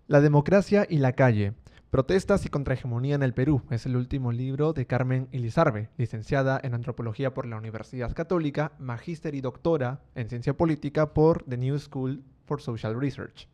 La democracia y la calle. Protestas y contrahegemonía en el Perú es el último libro de Carmen Elizarbe, licenciada en Antropología por la Universidad Católica, magíster y doctora en Ciencia Política por The New School for Social Research.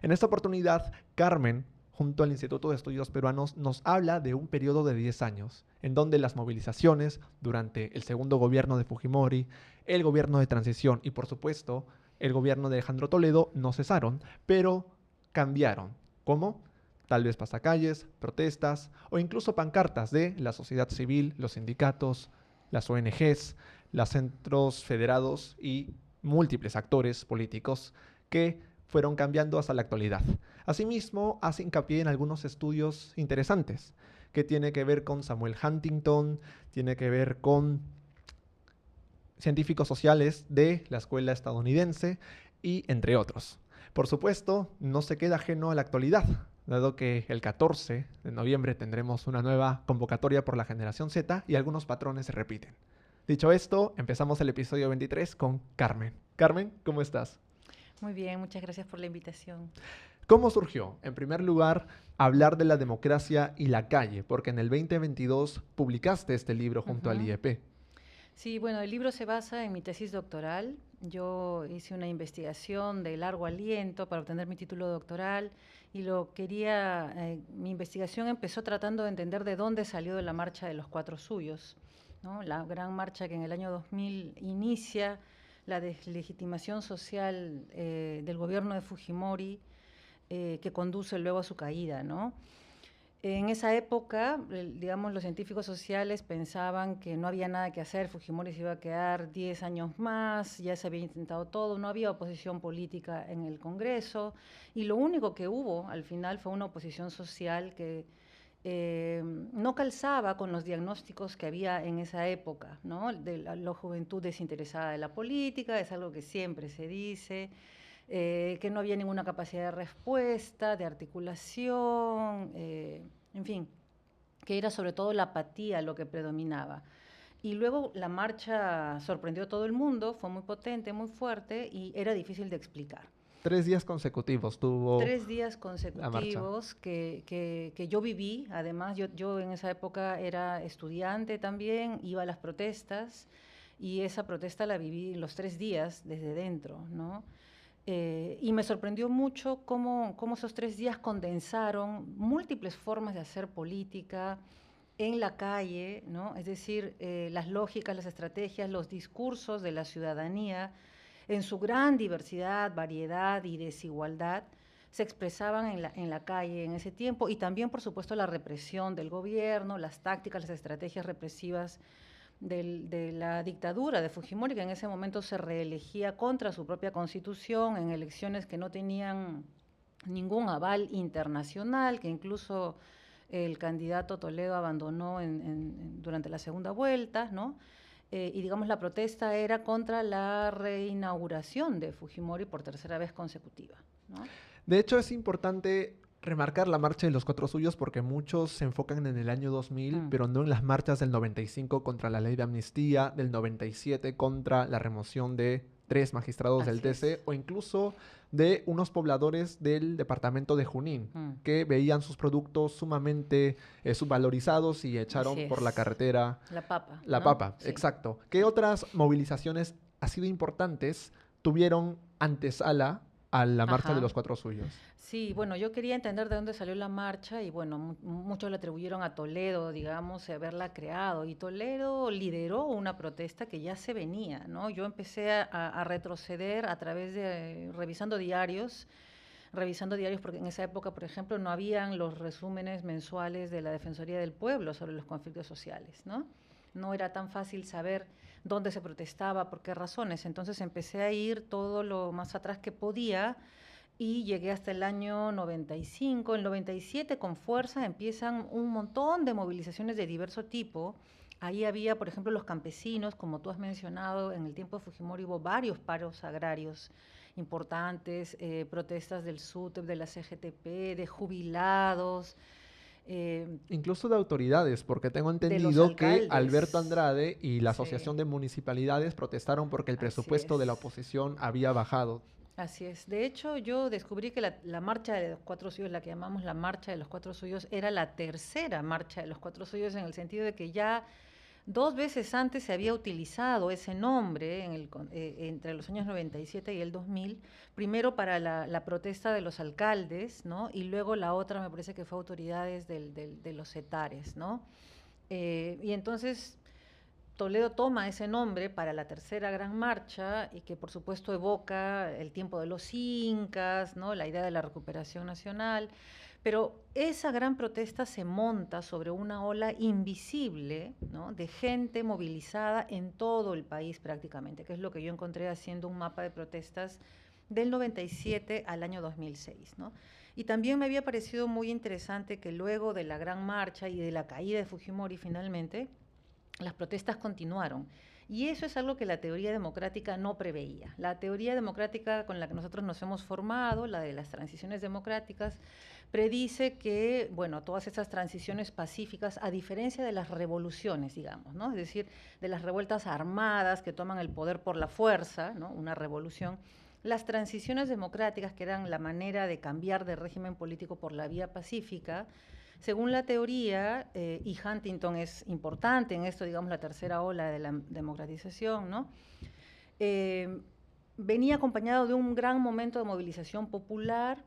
En esta oportunidad, Carmen, junto al Instituto de Estudios Peruanos, nos habla de un periodo de 10 años, en donde las movilizaciones durante el segundo gobierno de Fujimori, el gobierno de transición y, por supuesto, el gobierno de Alejandro Toledo no cesaron, pero cambiaron. ¿Cómo? Tal vez pasacalles, protestas o incluso pancartas de la sociedad civil, los sindicatos, las ONGs, los centros federados y múltiples actores políticos que fueron cambiando hasta la actualidad. Asimismo, hace hincapié en algunos estudios interesantes que tiene que ver con Samuel Huntington, tiene que ver con científicos sociales de la escuela estadounidense y entre otros. Por supuesto, no se queda ajeno a la actualidad, dado que el 14 de noviembre tendremos una nueva convocatoria por la generación Z y algunos patrones se repiten. Dicho esto, empezamos el episodio 23 con Carmen. Carmen, ¿cómo estás? Muy bien, muchas gracias por la invitación. ¿Cómo surgió? En primer lugar, hablar de la democracia y la calle, porque en el 2022 publicaste este libro junto al IEP. Sí, bueno, el libro se basa en mi tesis doctoral. Yo hice una investigación de largo aliento para obtener mi título doctoral y mi investigación empezó tratando de entender de dónde salió la marcha de los Cuatro Suyos, ¿no? La gran marcha que en el año 2000 inicia la deslegitimación social del gobierno de Fujimori, que conduce luego a su caída, ¿no? En esa época, digamos, los científicos sociales pensaban que no había nada que hacer, Fujimori se iba a quedar 10 años más, ya se había intentado todo, no había oposición política en el Congreso, y lo único que hubo al final fue una oposición social que no calzaba con los diagnósticos que había en esa época, ¿no? De la juventud desinteresada de la política, es algo que siempre se dice. Que no había ninguna capacidad de respuesta, de articulación, en fin, que era sobre todo la apatía lo que predominaba. Y luego la marcha sorprendió a todo el mundo, fue muy potente, muy fuerte y era difícil de explicar. 3 días consecutivos tuvo 3 días la marcha. consecutivos que yo viví, además yo en esa época era estudiante también, iba a las protestas y esa protesta la viví los 3 días desde dentro, ¿no? Y me sorprendió mucho cómo esos 3 días condensaron múltiples formas de hacer política en la calle, ¿no? Es decir, las lógicas, las estrategias, los discursos de la ciudadanía, en su gran diversidad, variedad y desigualdad, se expresaban en la calle en ese tiempo y también, por supuesto, la represión del gobierno, las tácticas, las estrategias represivas de la dictadura de Fujimori, que en ese momento se reelegía contra su propia constitución en elecciones que no tenían ningún aval internacional, que incluso el candidato Toledo abandonó durante la segunda vuelta, ¿no? Y digamos la protesta era contra la reinauguración de Fujimori por tercera vez consecutiva, ¿no? De hecho, es importante remarcar la marcha de los Cuatro Suyos porque muchos se enfocan en el año 2000, pero no en las marchas del 95 contra la ley de amnistía, del 97 contra la remoción de 3 magistrados del TC o incluso de unos pobladores del departamento de Junín que veían sus productos sumamente subvalorizados y echaron por la carretera la papa. La ¿no? papa, Sí. exacto. ¿Qué otras movilizaciones así de importantes tuvieron antesala a la marcha de los Cuatro Suyos? Sí, bueno, yo quería entender de dónde salió la marcha y bueno, muchos le atribuyeron a Toledo, digamos, haberla creado y Toledo lideró una protesta que ya se venía, ¿no? Yo empecé a retroceder a través de revisando diarios porque en esa época, por ejemplo, no habían los resúmenes mensuales de la Defensoría del Pueblo sobre los conflictos sociales, ¿no? No era tan fácil saber dónde se protestaba, por qué razones. Entonces empecé a ir todo lo más atrás que podía y llegué hasta el año 95. En el 97 con fuerza empiezan un montón de movilizaciones de diverso tipo. Ahí había, por ejemplo, los campesinos, como tú has mencionado, en el tiempo de Fujimori hubo varios paros agrarios importantes, protestas del SUTEP, de la CGTP, de jubilados. Incluso de autoridades, porque tengo De los entendido que alcaldes. Alberto Andrade y la Sí. Asociación de Municipalidades protestaron porque el presupuesto de la oposición había bajado. Así es. De hecho, yo descubrí que la marcha de los Cuatro Suyos, la que llamamos la marcha de los Cuatro Suyos, era la tercera marcha de los Cuatro Suyos en el sentido de que ya 2 veces antes se había utilizado ese nombre entre los años 97 y el 2000, primero para la protesta de los alcaldes, ¿no? Y luego la otra me parece que fue autoridades de los cetares, ¿no? Y entonces Toledo toma ese nombre para la tercera gran marcha y que por supuesto evoca el tiempo de los incas, ¿no? La idea de la recuperación nacional, pero esa gran protesta se monta sobre una ola invisible, ¿no? De gente movilizada en todo el país prácticamente, que es lo que yo encontré haciendo un mapa de protestas del 97 al año 2006, ¿no? Y también me había parecido muy interesante que luego de la gran marcha y de la caída de Fujimori finalmente, las protestas continuaron. Y eso es algo que la teoría democrática no preveía. La teoría democrática con la que nosotros nos hemos formado, la de las transiciones democráticas, predice que, bueno, todas esas transiciones pacíficas, a diferencia de las revoluciones, digamos, ¿no? Es decir, de las revueltas armadas que toman el poder por la fuerza, ¿no? Una revolución, las transiciones democráticas, que eran la manera de cambiar de régimen político por la vía pacífica, según la teoría, y Huntington es importante en esto, digamos, la tercera ola de la democratización, ¿no? Venía acompañado de un gran momento de movilización popular,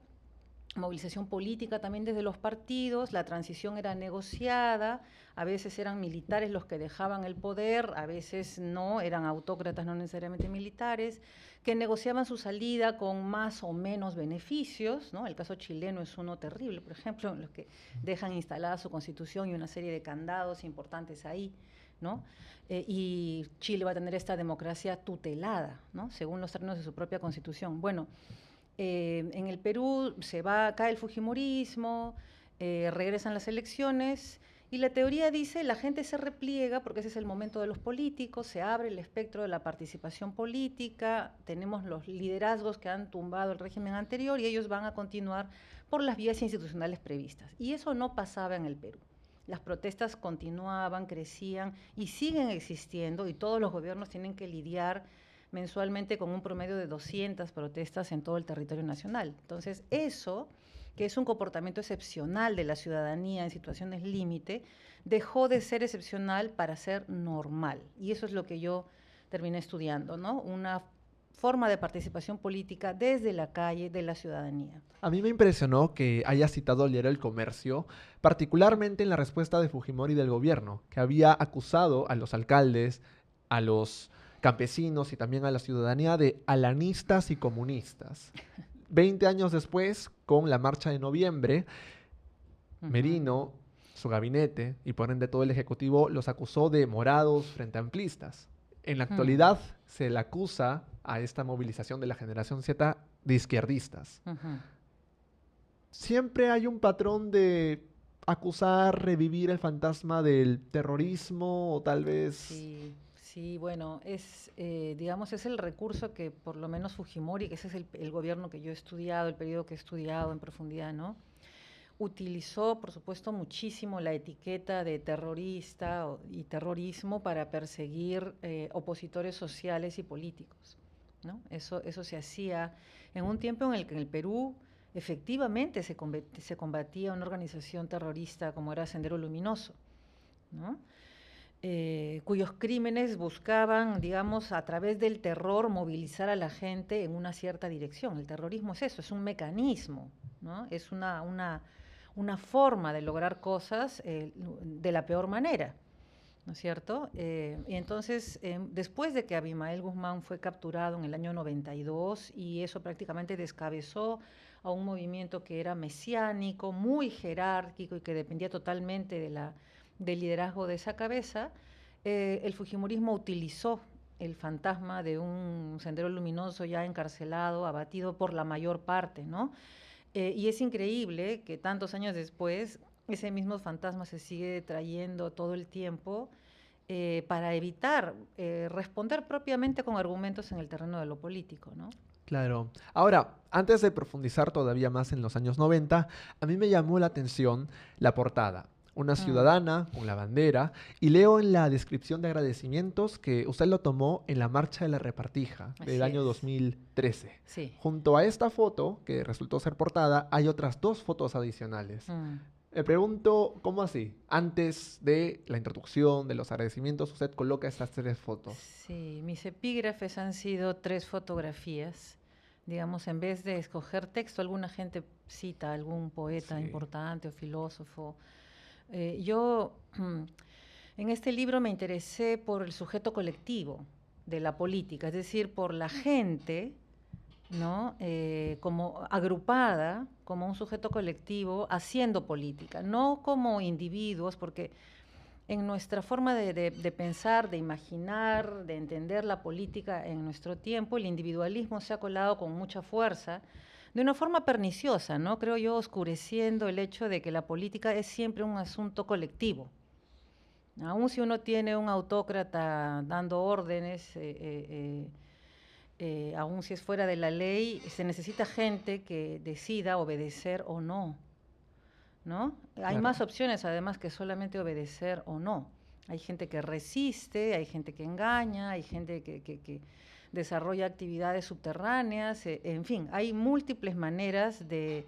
movilización política también desde los partidos, la transición era negociada, a veces eran militares los que dejaban el poder, a veces no, eran autócratas no necesariamente militares, que negociaban su salida con más o menos beneficios, ¿no? El caso chileno es uno terrible, por ejemplo, en los que dejan instalada su constitución y una serie de candados importantes ahí, ¿no? Y Chile va a tener esta democracia tutelada, ¿no? Según los términos de su propia constitución. Bueno, en el Perú cae el fujimorismo, regresan las elecciones y la teoría dice la gente se repliega porque ese es el momento de los políticos, se abre el espectro de la participación política, tenemos los liderazgos que han tumbado el régimen anterior y ellos van a continuar por las vías institucionales previstas. Y eso no pasaba en el Perú. Las protestas continuaban, crecían y siguen existiendo y todos los gobiernos tienen que lidiar mensualmente con un promedio de 200 protestas en todo el territorio nacional. Entonces, eso, que es un comportamiento excepcional de la ciudadanía en situaciones límite, dejó de ser excepcional para ser normal. Y eso es lo que yo terminé estudiando, ¿no? Una forma de participación política desde la calle de la ciudadanía. A mí me impresionó que haya citado al diario El Comercio, particularmente en la respuesta de Fujimori del gobierno, que había acusado a los alcaldes, a los campesinos y también a la ciudadanía de alanistas y comunistas. 20 años después, con la marcha de noviembre, Merino, su gabinete y por ende todo el ejecutivo los acusó de morados frente amplistas. En la actualidad se le acusa a esta movilización de la generación Z de izquierdistas. Siempre hay un patrón de acusar, revivir el fantasma del terrorismo o tal vez... Sí, bueno, digamos, es el recurso que por lo menos Fujimori, que ese es el gobierno que yo he estudiado, el periodo que he estudiado en profundidad, ¿no? Utilizó, por supuesto, muchísimo la etiqueta de terrorista y terrorismo para perseguir opositores sociales y políticos, ¿no? Eso se hacía en un tiempo en el que en el Perú efectivamente se combatía una organización terrorista como era Sendero Luminoso, ¿no? Cuyos crímenes buscaban, digamos, a través del terror movilizar a la gente en una cierta dirección. El terrorismo es eso, es un mecanismo, ¿no? Es una forma de lograr cosas de la peor manera, ¿no es cierto? Y entonces, después de que Abimael Guzmán fue capturado en el año 92 y eso prácticamente descabezó a un movimiento que era mesiánico, muy jerárquico y que dependía totalmente del liderazgo de esa cabeza, el fujimorismo utilizó el fantasma de un Sendero Luminoso ya encarcelado, abatido por la mayor parte, ¿no? Y es increíble que tantos años después ese mismo fantasma se sigue trayendo todo el tiempo para evitar responder propiamente con argumentos en el terreno de lo político, ¿no? Claro. Ahora, antes de profundizar todavía más en los años 90, a mí me llamó la atención la portada. una Mm, ciudadana con la bandera, y leo en la descripción de agradecimientos que usted lo tomó en la Marcha de la Repartija del así año es, 2013. sí. Junto a esta foto, que resultó ser portada, hay otras dos fotos adicionales. Mm. Me pregunto, ¿cómo así? Antes de la introducción, de los agradecimientos, usted coloca estas tres fotos. Sí, mis epígrafes han sido 3 fotografías. Digamos, en vez de escoger texto, alguna gente cita a algún poeta Sí, importante o filósofo. Yo en este libro me interesé por el sujeto colectivo de la política, es decir, por la gente, ¿no? Como agrupada, como un sujeto colectivo haciendo política, no como individuos, porque en nuestra forma de pensar, de imaginar, de entender la política en nuestro tiempo, el individualismo se ha colado con mucha fuerza, de una forma perniciosa, ¿no? Creo yo, oscureciendo el hecho de que la política es siempre un asunto colectivo. Aún si uno tiene un autócrata dando órdenes, aún si es fuera de la ley, se necesita gente que decida obedecer o no. ¿No? Hay más claro. opciones además que solamente obedecer o no. Hay gente que resiste, hay gente que engaña, hay gente que desarrolla actividades subterráneas, en fin, hay múltiples maneras de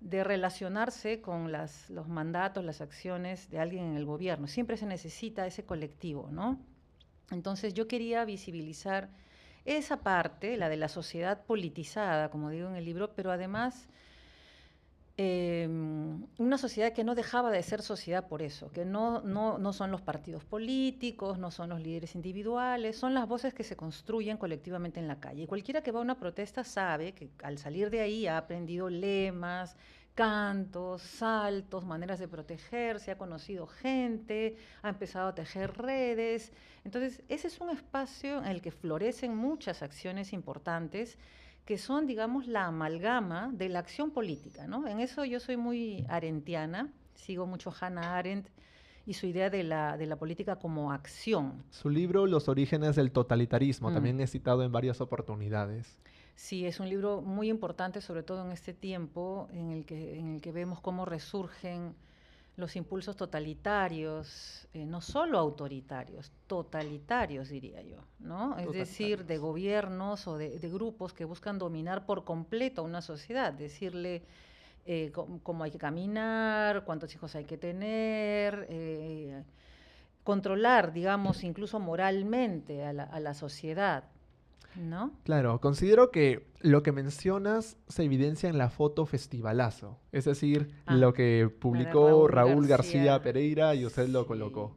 relacionarse con los mandatos, las acciones de alguien en el gobierno. Siempre se necesita ese colectivo, ¿no? Entonces yo quería visibilizar esa parte, la de la sociedad politizada, como digo en el libro, pero además una sociedad que no dejaba de ser sociedad por eso, que no son los partidos políticos, no son los líderes individuales, son las voces que se construyen colectivamente en la calle. Y cualquiera que va a una protesta sabe que al salir de ahí ha aprendido lemas, cantos, saltos, maneras de protegerse, ha conocido gente, ha empezado a tejer redes. Entonces, ese es un espacio en el que florecen muchas acciones importantes que son, digamos, la amalgama de la acción política, ¿no? En eso yo soy muy arendtiana, sigo mucho Hannah Arendt y su idea de la política como acción. Su libro Los orígenes del totalitarismo Mm. también he citado en varias oportunidades. Sí, es un libro muy importante, sobre todo en este tiempo en el que vemos cómo resurgen los impulsos totalitarios, no solo autoritarios, totalitarios diría yo, ¿no? Es decir, de Totalitarios. gobiernos o de grupos que buscan dominar por completo a una sociedad, decirle cómo hay que caminar, cuántos hijos hay que tener, controlar, digamos, incluso moralmente a la sociedad, ¿no? Claro, considero que lo que mencionas se evidencia en la foto Festivalazo, es decir, Ah, lo que la de publicó Raúl Raúl García García, Pereira y usted lo sí. colocó.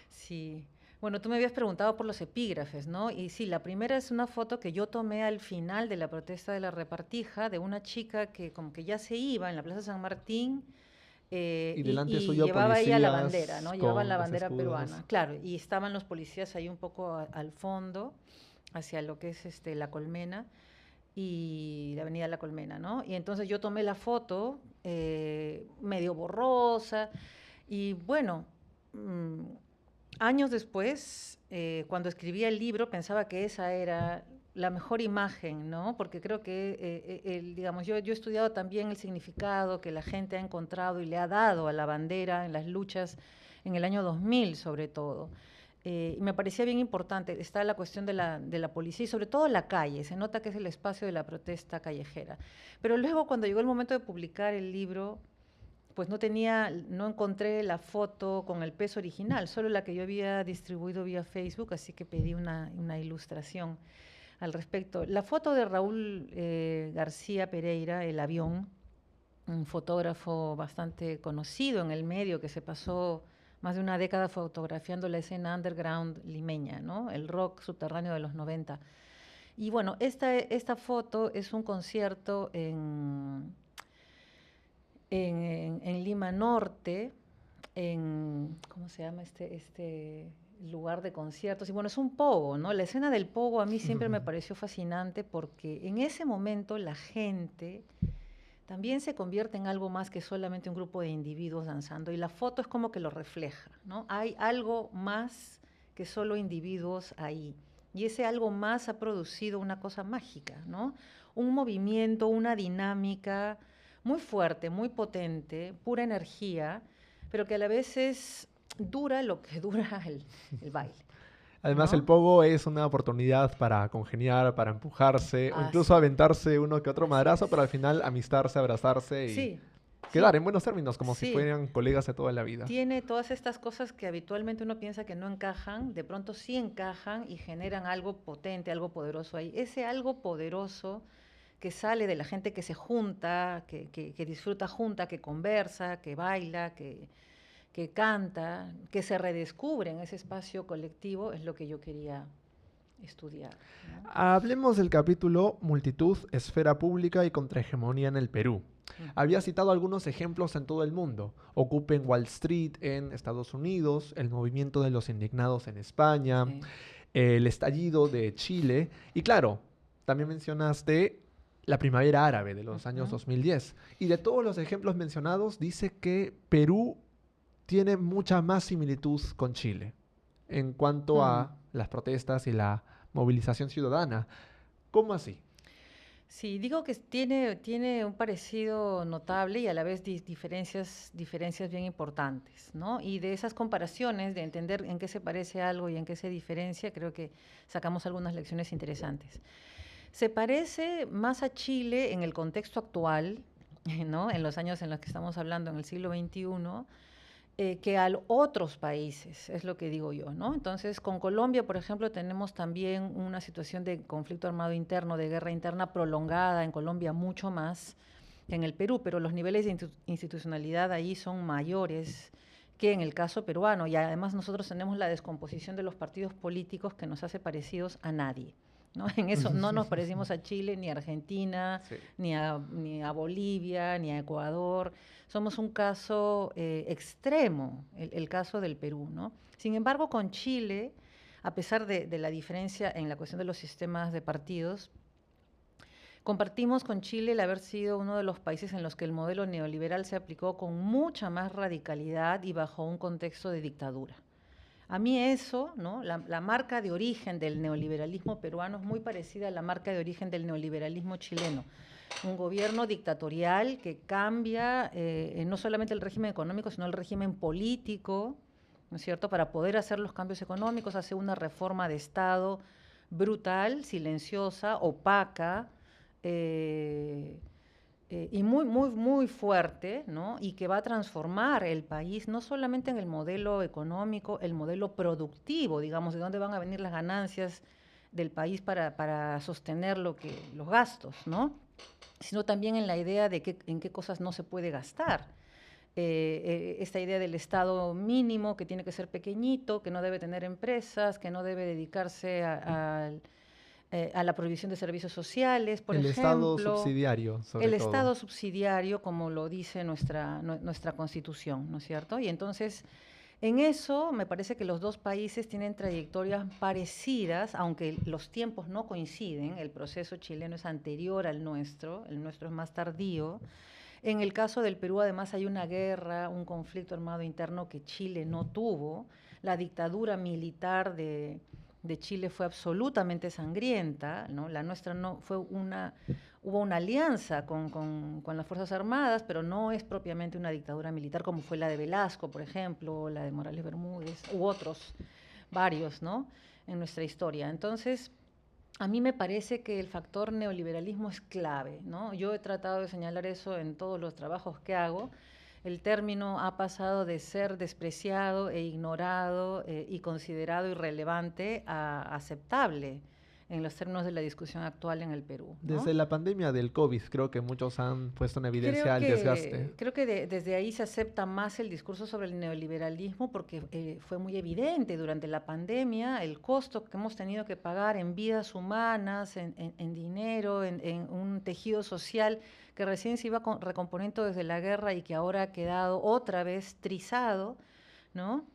Sí. Bueno, tú me habías preguntado por los epígrafes, ¿no? Y sí, la primera es una foto que yo tomé al final de la protesta de la Repartija de una chica que como que ya se iba en la Plaza San Martín Y y, delante y suyo llevaba ella la bandera, ¿no? policías Llevaban con la los bandera escudos. peruana, claro, y estaban los policías ahí un poco al fondo, hacia lo que es La Colmena y la Avenida La Colmena, ¿no? Y entonces yo tomé la foto medio borrosa y bueno, mm, años después, cuando escribía el libro, pensaba que esa era la mejor imagen, ¿no? Porque creo que, digamos, yo he estudiado también el significado que la gente ha encontrado y le ha dado a la bandera en las luchas en el año 2000, sobre todo. Y me parecía bien importante. Está la cuestión de la policía y sobre todo la calle. Se nota que es el espacio de la protesta callejera. Pero luego, cuando llegó el momento de publicar el libro, pues no encontré la foto con el peso original, solo la que yo había distribuido vía Facebook, así que pedí una ilustración al respecto. La foto de Raúl García Pereira, el avión, un fotógrafo bastante conocido en el medio que se pasó más de una década fotografiando la escena underground limeña, ¿no? El rock subterráneo de los 90. Y bueno, esta foto es un concierto en Lima Norte, ¿cómo se llama este lugar de conciertos? Y bueno, es un pogo, ¿no? La escena del pogo a mí siempre me pareció fascinante porque en ese momento la gente también se convierte en algo más que solamente un grupo de individuos danzando y la foto es como que lo refleja, ¿no? Hay algo más que solo individuos ahí. Y ese algo más ha producido una cosa mágica, ¿no? Un movimiento, una dinámica muy fuerte, muy potente, pura energía, pero que a la vez dura lo que dura el baile, Además, el ¿no? pogo es una oportunidad para congeniar, para empujarse o incluso Así, aventarse uno que otro así madrazo, pero al es. final amistarse, abrazarse y Sí, quedar sí, en buenos términos, como si sí. fueran colegas de toda la vida. Tiene todas estas cosas que habitualmente uno piensa que no encajan, de pronto sí encajan y generan algo potente, algo poderoso ahí. Ese algo poderoso que sale de la gente que se junta, que disfruta junta, que conversa, que baila, que canta, que se redescubre en ese espacio colectivo, es lo que yo quería estudiar, ¿no? Hablemos del capítulo Multitud, Esfera Pública y Contrahegemonía en el Perú. Había Ujú. citado algunos ejemplos en todo el mundo. Ocupen Wall Street en Estados Unidos, el movimiento de los indignados en España, Sí. el estallido de Chile y claro, también mencionaste la primavera árabe de los años Ujú. 2010. Y de todos los ejemplos mencionados, dice que Perú tiene mucha más similitud con Chile en cuanto Mm. a las protestas y la movilización ciudadana. ¿Cómo así? Sí, digo que tiene un parecido notable y a la vez diferencias bien importantes, ¿no? Y de esas comparaciones, de entender en qué se parece algo y en qué se diferencia, creo que sacamos algunas lecciones interesantes. Se parece más a Chile en el contexto actual, ¿no? En los años en los que estamos hablando, en el siglo XXI, que a otros países, es lo que digo yo, ¿no? Entonces, con Colombia, por ejemplo, tenemos también una situación de conflicto armado interno, de guerra interna prolongada en Colombia mucho más que en el Perú, pero los niveles de institucionalidad ahí son mayores que en el caso peruano, y además nosotros tenemos la descomposición de los partidos políticos que nos hace parecidos a nadie, ¿no? En eso no nos parecimos a Chile, ni a Argentina, Sí. ni a Bolivia, ni a Ecuador. Somos un caso extremo, el caso del Perú, ¿no? Sin embargo, con Chile, a pesar de la diferencia en la cuestión de los sistemas de partidos, compartimos con Chile el haber sido uno de los países en los que el modelo neoliberal se aplicó con mucha más radicalidad y bajo un contexto de dictadura. A mí eso, ¿no? La marca de origen del neoliberalismo peruano es muy parecida a la marca de origen del neoliberalismo chileno. Un gobierno dictatorial que cambia no solamente el régimen económico, sino el régimen político, ¿no es cierto? Para poder hacer los cambios económicos, hace una reforma de Estado brutal, silenciosa, opaca, eh, y muy fuerte, ¿no? Y que va a transformar el país, no solamente en el modelo económico, el modelo productivo, digamos, de dónde van a venir las ganancias del país para sostener los gastos, ¿no? Sino también en la idea de en qué cosas no se puede gastar. Esta idea del Estado mínimo, que tiene que ser pequeñito, que no debe tener empresas, que no debe dedicarse a la provisión de servicios sociales, por El Estado ejemplo, subsidiario, sobre el todo. Estado subsidiario, como lo dice nuestra Constitución, ¿no es cierto? Y entonces, en eso me parece que los dos países tienen trayectorias parecidas, aunque los tiempos no coinciden, el proceso chileno es anterior al nuestro, el nuestro es más tardío. En el caso del Perú, además, hay una guerra, un conflicto armado interno que Chile no tuvo. La dictadura militar de Chile fue absolutamente sangrienta, ¿no? La nuestra no fue hubo una alianza con las Fuerzas Armadas, pero no es propiamente una dictadura militar como fue la de Velasco, por ejemplo, la de Morales Bermúdez, u otros, varios, ¿no? En nuestra historia. Entonces, a mí me parece que el factor neoliberalismo es clave, ¿no? Yo he tratado de señalar eso en todos los trabajos que hago. El término ha pasado de ser despreciado e ignorado y considerado irrelevante a aceptable en los términos de la discusión actual en el Perú, ¿no? Desde la pandemia del COVID, creo que muchos han puesto en evidencia Creo el desgaste. que, creo que desde ahí se acepta más el discurso sobre el neoliberalismo porque fue muy evidente durante la pandemia el costo que hemos tenido que pagar en vidas humanas, en dinero, en un tejido social que recién se iba recomponiendo desde la guerra y que ahora ha quedado otra vez trizado, ¿no?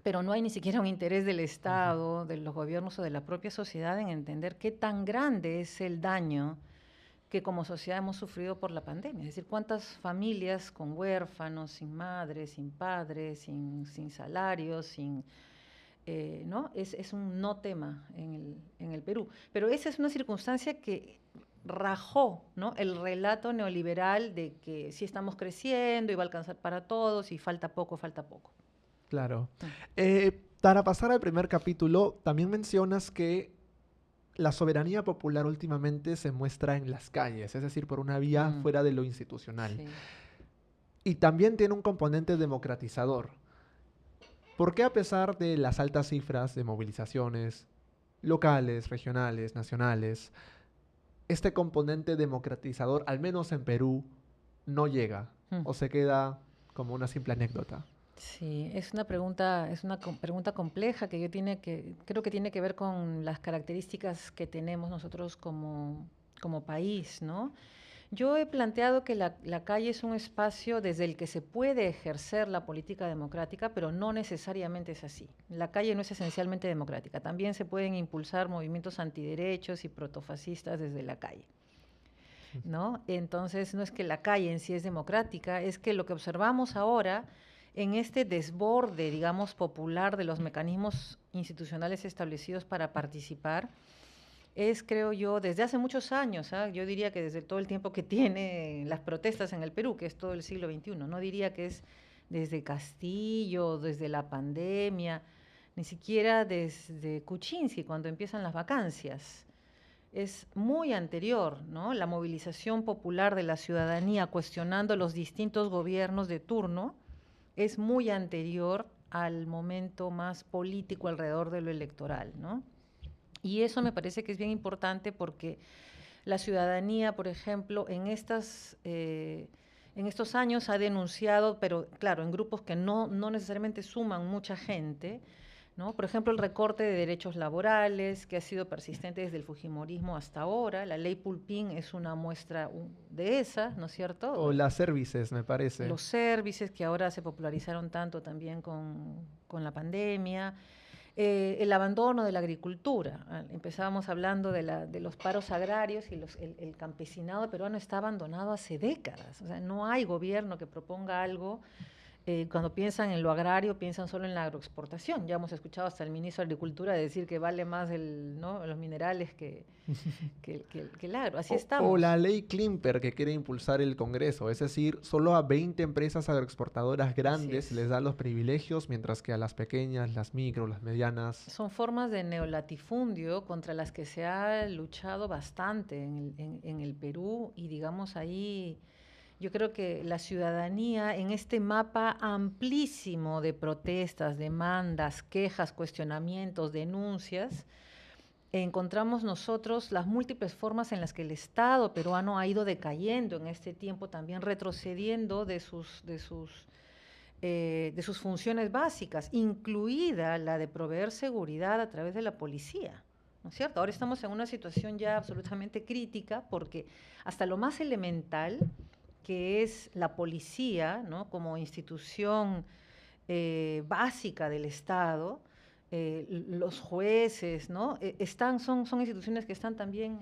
Pero no hay ni siquiera un interés del Ujú. Estado, de los gobiernos o de la propia sociedad en entender qué tan grande es el daño que como sociedad hemos sufrido por la pandemia. Es decir, cuántas familias con huérfanos, sin madres, sin padres, sin salarios, ¿no? Es un no tema en el Perú. Pero esa es una circunstancia que rajó, ¿no?, el relato neoliberal de que sí estamos creciendo y va a alcanzar para todos y falta poco, falta poco. Claro. Para pasar al primer capítulo, también mencionas que la soberanía popular últimamente se muestra en las calles, es decir, por una vía fuera de lo institucional. Sí. Y también tiene un componente democratizador. ¿Por qué a pesar de las altas cifras de movilizaciones locales, regionales, nacionales, este componente democratizador, al menos en Perú, no llega o se queda como una simple anécdota? Sí, es una pregunta compleja que creo que tiene que ver con las características que tenemos nosotros como país, ¿no? Yo he planteado que la calle es un espacio desde el que se puede ejercer la política democrática, pero no necesariamente es así. La calle no es esencialmente democrática. También se pueden impulsar movimientos antiderechos y protofascistas desde la calle, ¿no? Entonces, no es que la calle en sí es democrática, es que lo que observamos ahora en este desborde, digamos, popular de los mecanismos institucionales establecidos para participar, es, creo yo, desde hace muchos años, yo diría que desde todo el tiempo que tiene las protestas en el Perú, que es todo el siglo XXI, no diría que es desde Castillo, desde la pandemia, ni siquiera desde Kuczynski, cuando empiezan las vacancias. Es muy anterior, ¿no? La movilización popular de la ciudadanía cuestionando los distintos gobiernos de turno es muy anterior al momento más político alrededor de lo electoral, ¿no? Y eso me parece que es bien importante porque la ciudadanía, por ejemplo, en estos años ha denunciado, pero claro, en grupos que no necesariamente suman mucha gente, ¿no? Por ejemplo, el recorte de derechos laborales, que ha sido persistente desde el fujimorismo hasta ahora. La ley Pulpín es una muestra de esa, ¿no es cierto? O las services, me parece. Los servicios que ahora se popularizaron tanto también con la pandemia. El abandono de la agricultura. Empezábamos hablando de los paros agrarios y el campesinado peruano está abandonado hace décadas. O sea, no hay gobierno que proponga algo. Cuando piensan en lo agrario, piensan solo en la agroexportación. Ya hemos escuchado hasta el ministro de Agricultura decir que vale más los minerales que el agro. Así estamos. O la ley Klimper que quiere impulsar el Congreso, es decir, solo a 20 empresas agroexportadoras grandes les da los privilegios, mientras que a las pequeñas, las micro, las medianas... Son formas de neolatifundio contra las que se ha luchado bastante en el Perú y digamos ahí... Yo creo que la ciudadanía en este mapa amplísimo de protestas, demandas, quejas, cuestionamientos, denuncias, encontramos nosotros las múltiples formas en las que el Estado peruano ha ido decayendo en este tiempo, también retrocediendo de sus funciones básicas, incluida la de proveer seguridad a través de la policía. ¿No es cierto? Ahora estamos en una situación ya absolutamente crítica porque hasta lo más elemental, que es la policía, ¿no?, como institución básica del Estado, los jueces, ¿no?, son instituciones que están también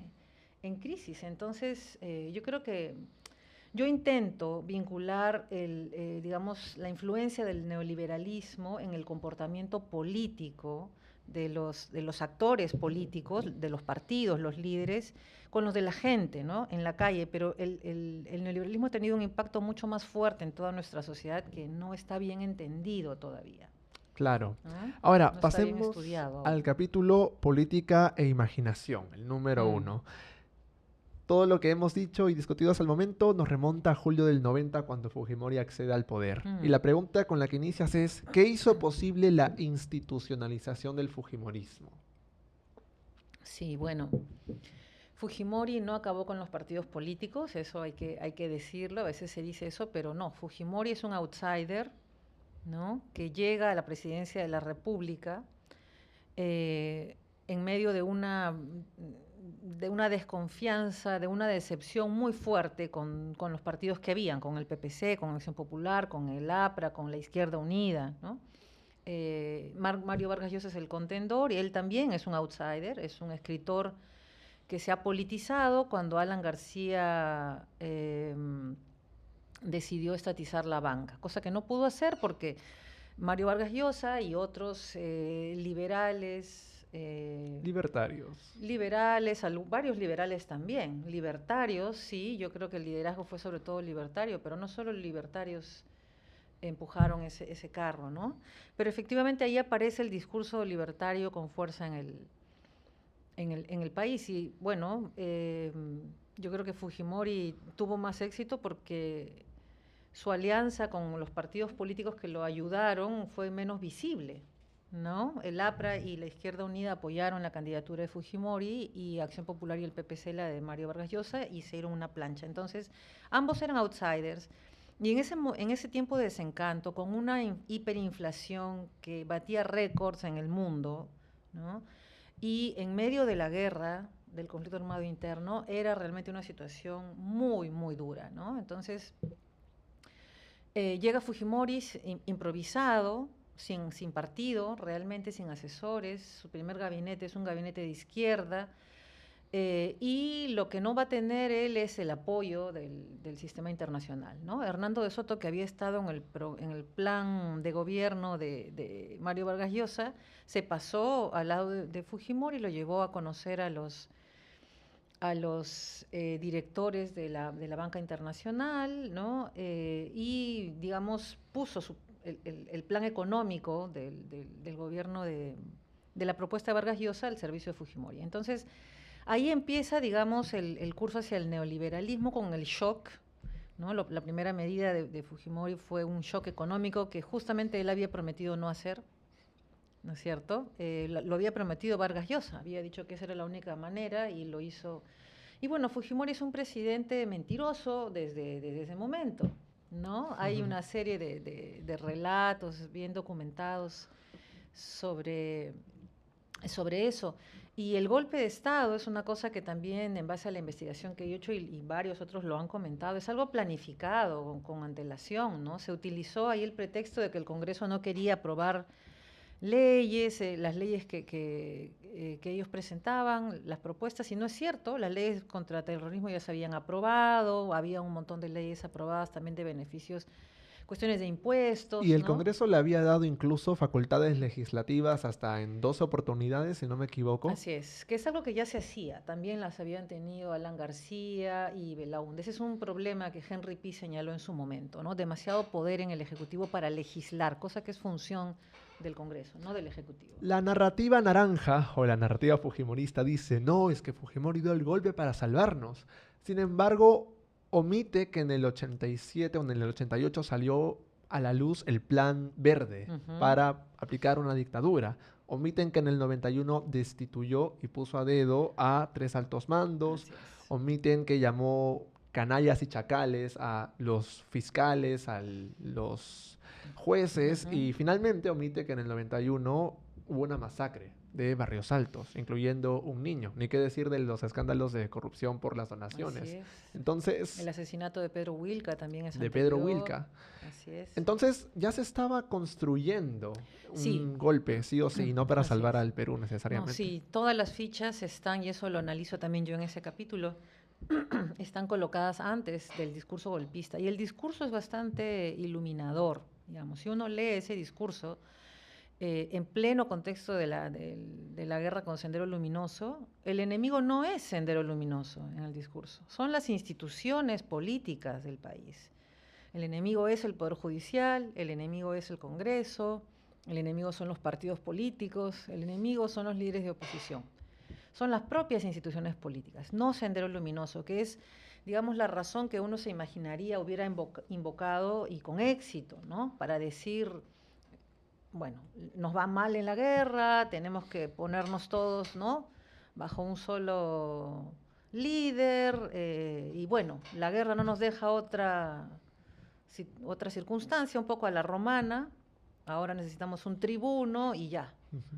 en crisis. Entonces, yo creo que yo intento vincular digamos, la influencia del neoliberalismo en el comportamiento político de los actores políticos, de los partidos, los líderes, con los de la gente, ¿no?, en la calle, pero el neoliberalismo ha tenido un impacto mucho más fuerte en toda nuestra sociedad que no está bien entendido todavía. Claro. ¿No? Ahora, No pasemos al capítulo Política e Imaginación, el número 1. Todo lo que hemos dicho y discutido hasta el momento nos remonta a julio del 90 cuando Fujimori accede al poder. Y la pregunta con la que inicias es, ¿qué hizo posible la institucionalización del fujimorismo? Sí, bueno, Fujimori no acabó con los partidos políticos, eso hay que decirlo, a veces se dice eso, pero no, Fujimori es un outsider, ¿no?, que llega a la presidencia de la República en medio de una desconfianza, de una decepción muy fuerte con los partidos que habían, con el PPC, con Acción Popular, con el APRA, con la Izquierda Unida, ¿no? Mario Vargas Llosa es el contendor y él también es un outsider, es un escritor que se ha politizado cuando Alan García decidió estatizar la banca, cosa que no pudo hacer porque Mario Vargas Llosa y otros liberales Libertarios. liberales, varios liberales también, libertarios, sí, yo creo que el liderazgo fue sobre todo libertario, pero no solo libertarios empujaron ese carro, ¿no? Pero efectivamente ahí aparece el discurso libertario con fuerza en el país y bueno, yo creo que Fujimori tuvo más éxito porque su alianza con los partidos políticos que lo ayudaron fue menos visible, ¿no? El APRA y la Izquierda Unida apoyaron la candidatura de Fujimori y Acción Popular y el PPC la de Mario Vargas Llosa y se dieron una plancha. Entonces, ambos eran outsiders. Y en ese tiempo de desencanto, con una hiperinflación que batía récords en el mundo, ¿no? Y en medio de la guerra, del conflicto armado interno, era realmente una situación muy, muy dura, ¿no? Entonces, llega Fujimori improvisado, sin partido, realmente sin asesores. Su primer gabinete es un gabinete de izquierda. Y lo que no va a tener él es el apoyo del sistema internacional, ¿no? Hernando de Soto, que había estado en el plan de gobierno de Mario Vargas Llosa, se pasó al lado de Fujimori y lo llevó a conocer a los directores de la banca internacional, ¿no? Y, digamos, puso el plan económico del gobierno de la propuesta de Vargas Llosa al servicio de Fujimori. Entonces, ahí empieza, digamos, el curso hacia el neoliberalismo con el shock, ¿no? La primera medida de Fujimori fue un shock económico que justamente él había prometido no hacer, ¿no es cierto? Lo había prometido Vargas Llosa, había dicho que esa era la única manera y lo hizo. Y bueno, Fujimori es un presidente mentiroso desde ese momento, ¿no? Hay una serie de relatos bien documentados sobre eso. Y el golpe de Estado es una cosa que también, en base a la investigación que he hecho y varios otros lo han comentado, es algo planificado, con antelación, ¿no? Se utilizó ahí el pretexto de que el Congreso no quería aprobar leyes, las leyes que ellos presentaban, las propuestas, y no es cierto, las leyes contra terrorismo ya se habían aprobado, había un montón de leyes aprobadas también de beneficios, cuestiones de impuestos, Y el ¿no? Congreso le había dado incluso facultades legislativas hasta en 2 oportunidades, si no me equivoco. Así es, que es algo que ya se hacía, también las habían tenido Alan García y Belaúnde. Ese es un problema que Henry Pi señaló en su momento, ¿no? Demasiado poder en el Ejecutivo para legislar, cosa que es función del Congreso, no del Ejecutivo. La narrativa naranja o la narrativa fujimorista dice, no, es que Fujimori dio el golpe para salvarnos. Sin embargo, omite que en el 87 o en el 88 salió a la luz el Plan Verde para aplicar una dictadura. Omiten que en el 91 destituyó y puso a dedo a 3 altos mandos. Omiten que llamó canallas y chacales a los fiscales, a los jueces, y finalmente omite que en el 91 hubo una masacre de Barrios Altos, incluyendo un niño. Ni qué decir de los escándalos de corrupción por las donaciones. Así es. Entonces, el asesinato de Pedro Wilca también es de anterior. Pedro Wilca. Así es. Entonces ya se estaba construyendo un golpe, sí o sí, no para Así salvar es. al Perú necesariamente. No, sí, todas las fichas están, y eso lo analizo también yo en ese capítulo, están colocadas antes del discurso golpista. Y el discurso es bastante iluminador, digamos. Si uno lee ese discurso, en pleno contexto de la guerra con Sendero Luminoso, el enemigo no es Sendero Luminoso en el discurso, son las instituciones políticas del país. El enemigo es el Poder Judicial, el enemigo es el Congreso, el enemigo son los partidos políticos, el enemigo son los líderes de oposición. Son las propias instituciones políticas, no Sendero Luminoso, que es, digamos, la razón que uno se imaginaría hubiera invocado y con éxito, ¿no? Para decir, bueno, nos va mal en la guerra, tenemos que ponernos todos, ¿no?, bajo un solo líder, y bueno, la guerra no nos deja otra circunstancia, un poco a la romana, ahora necesitamos un tribuno y ya,